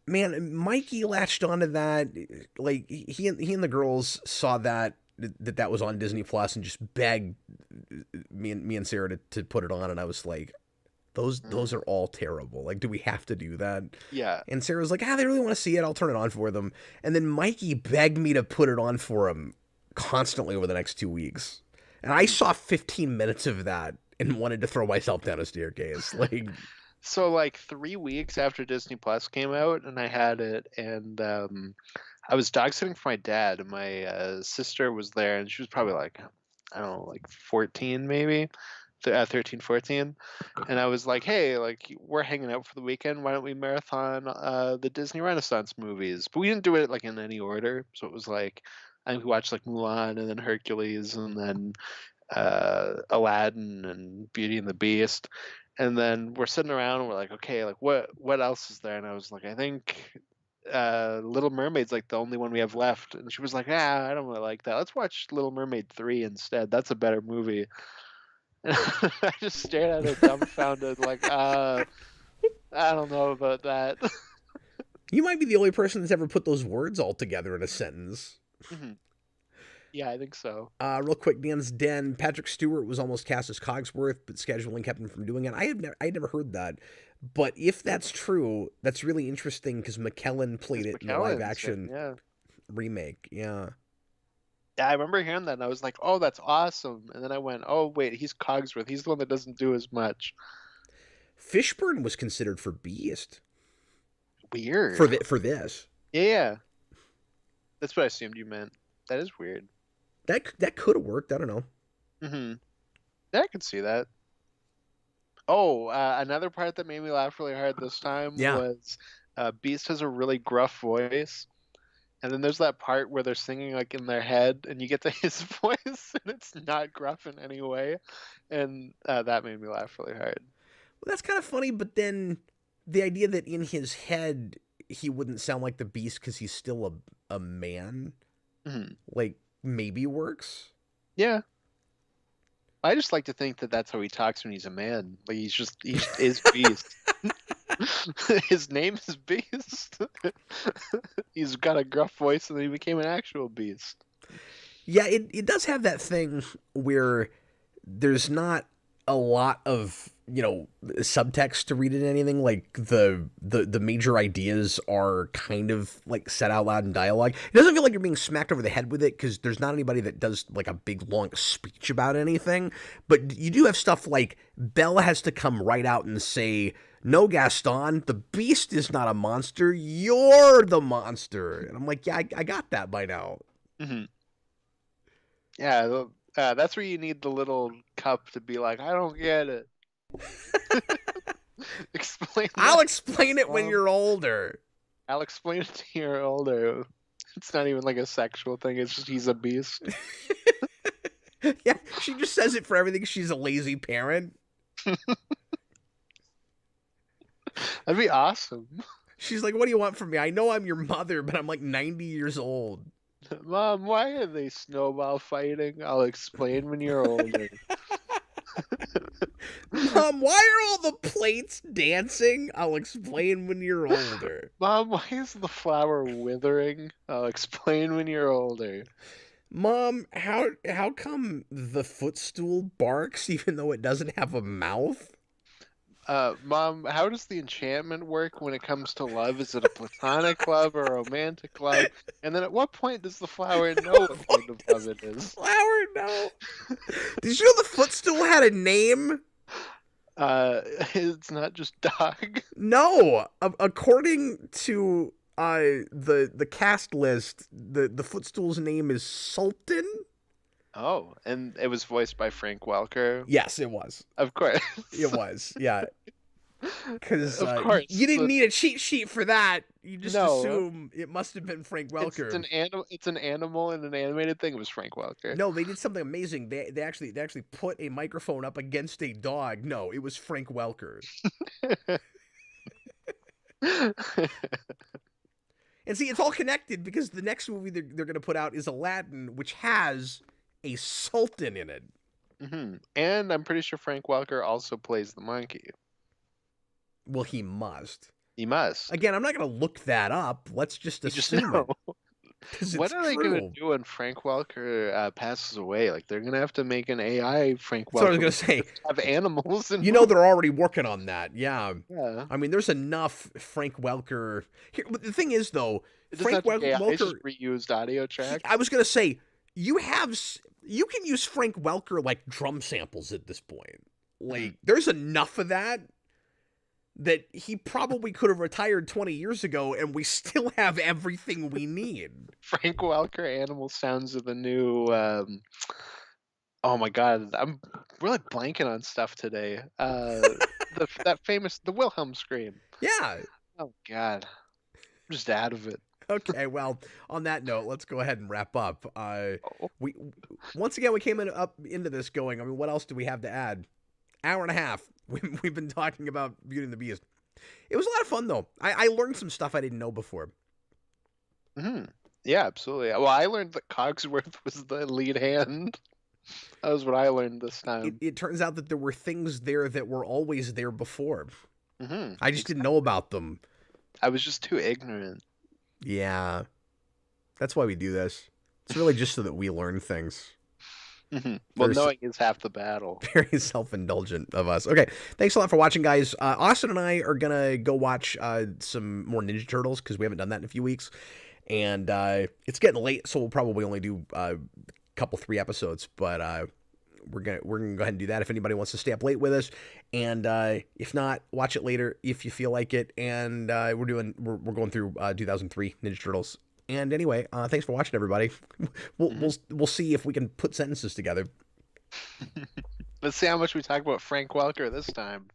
Man, Mikey latched onto that. Like he and the girls saw that was on Disney Plus and just begged me and Sarah to put it on, and I was like, those Mm. are all terrible. Like, do we have to do that? Yeah. And Sarah was like, they really want to see it. I'll turn it on for them. And then Mikey begged me to put it on for him constantly over the next 2 weeks. And I Mm. saw 15 minutes of that and wanted to throw myself down a staircase. Like, So like 3 weeks after Disney Plus came out, and I had it, and I was dog sitting for my dad, and my sister was there, and she was probably like, I don't know, like 14 maybe, 13, 14. And I was like, hey, like we're hanging out for the weekend. Why don't we marathon the Disney Renaissance movies? But we didn't do it like in any order. So it was like I think we watched like Mulan and then Hercules and then Aladdin and Beauty and the Beast. And then we're sitting around and we're like, okay, like what else is there? And I was like, I think Little Mermaid's like the only one we have left. And she was like, ah, I don't really like that. Let's watch Little Mermaid 3 instead. That's a better movie. And I just stared at her dumbfounded, like, I don't know about that. you might be the only person that's ever put those words all together in a sentence. Mhm. Yeah, I think so. Real quick, Dan's Den. Patrick Stewart was almost cast as Cogsworth, but scheduling kept him from doing it. I had never heard that, but if that's true, that's really interesting because McKellen played Because it in the live McKellen's it, action yeah. remake. Yeah, Yeah, I remember hearing that and I was like, oh, that's awesome. And then I went, oh, wait, he's Cogsworth. He's the one that doesn't do as much. Fishburne was considered for Beast Weird. for this. Yeah, yeah. That's what I assumed you meant. That is weird. That could have worked. I don't know. Hmm. Yeah, I could see that. Oh, another part that made me laugh really hard this time Yeah, was Beast has a really gruff voice. And then there's that part where they're singing like in their head, and you get to his voice, and it's not gruff in any way, and that made me laugh really hard. well, that's kind of funny. But then the idea that in his head he wouldn't sound like the Beast because he's still a man, Mhm. like maybe works. Yeah, I just like to think that that's how he talks when he's a man. Like he just is Beast. His name is Beast. He's got a gruff voice, and then he became an actual beast. Yeah, it does have that thing where there's not a lot of subtext to read in anything. Like the major ideas are kind of like said out loud in dialogue. It doesn't feel like you're being smacked over the head with it because there's not anybody that does like a big long speech about anything. But you do have stuff like Belle has to come right out and say, "No, Gaston, the beast is not a monster. You're the monster." And I'm like, yeah, I got that by now. Mm-hmm. Yeah, that's where you need the little cup to be like, I don't get it. Explain. I'll explain it when you're older. I'll explain it to you older. It's not even like a sexual thing. It's just he's a beast. Yeah, she just says it for everything. She's a lazy parent. That'd be awesome. She's like, "What do you want from me? I know I'm your mother, but I'm like 90 years old." Mom, why are they snowball fighting? I'll explain when you're older. Mom, why are all the plates dancing? I'll explain when you're older. Mom, why is the flower withering? I'll explain when you're older. Mom, how come the footstool barks even though it doesn't have a mouth? Mom, how does the enchantment work when it comes to love? Is it a platonic love or a romantic love? And then at what point does the flower know what kind of love it is? Flower, no. Did you know the footstool had a name? It's not just dog. No, according to the cast list, the footstool's name is Sultan. Oh, and it was voiced by Frank Welker. Yes, it was. Of course. It was, yeah. Because of course, you didn't need a cheat sheet for that. You just assume it must have been Frank Welker. It's an animal in an animated thing. It was Frank Welker. No, they did something amazing. They actually put a microphone up against a dog. No, it was Frank Welker. And see, it's all connected because the next movie they're going to put out is Aladdin, which has a sultan in it. Mm-hmm. And I'm pretty sure Frank Welker also plays the monkey. Well, he must. He must. Again, I'm not going to look that up. Let's just assume it. What are they going to do when Frank Welker passes away? Like, they're going to have to make an AI Frank Welker. So I was going to say. Have animals. You know they're already working on that. Yeah. Yeah. I mean, there's enough Frank Welker. Here, but the thing is, though, Frank Welker just reused audio tracks. I was going to say, you can use Frank Welker like drum samples at this point. Like, there's enough of that he probably could have retired 20 years ago, and we still have everything we need. Frank Welker animal sounds of the new. Oh my god, I'm really blanking on stuff today. That famous Wilhelm scream. Yeah. Oh god, I'm just out of it. Okay, well, on that note, let's go ahead and wrap up. We once again we came into this going. I mean, what else do we have to add? Hour and a half. We've been talking about Beauty and the Beast. It was a lot of fun, though. I learned some stuff I didn't know before. Mm-hmm. Yeah, absolutely. Well, I learned that Cogsworth was the lead hand. That was what I learned this time. It turns out that there were things there that were always there before. Mm-hmm. I just didn't know about them. I was just too ignorant. Yeah. That's why we do this. It's really just so that we learn things. Mm-hmm. Well, knowing is half the battle. Very self-indulgent of us. Okay, thanks a lot for watching, guys. Austin and I are gonna go watch some more Ninja Turtles because we haven't done that in a few weeks, and it's getting late, so we'll probably only do a couple 3 episodes. But we're gonna go ahead and do that if anybody wants to stay up late with us, and if not, watch it later if you feel like it. And we're going through 2003 Ninja Turtles. And anyway, thanks for watching, everybody. We'll see if we can put sentences together. Let's see how much we talk about Frank Welker this time.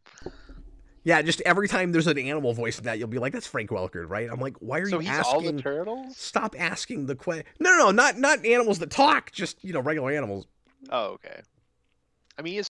Yeah, just every time there's an animal voice in that, you'll be like, "That's Frank Welker, right?" I'm like, "Why are you asking?" So he's all the turtles? Stop asking the question. No, not animals that talk. Just regular animals. Oh, okay. I mean, he is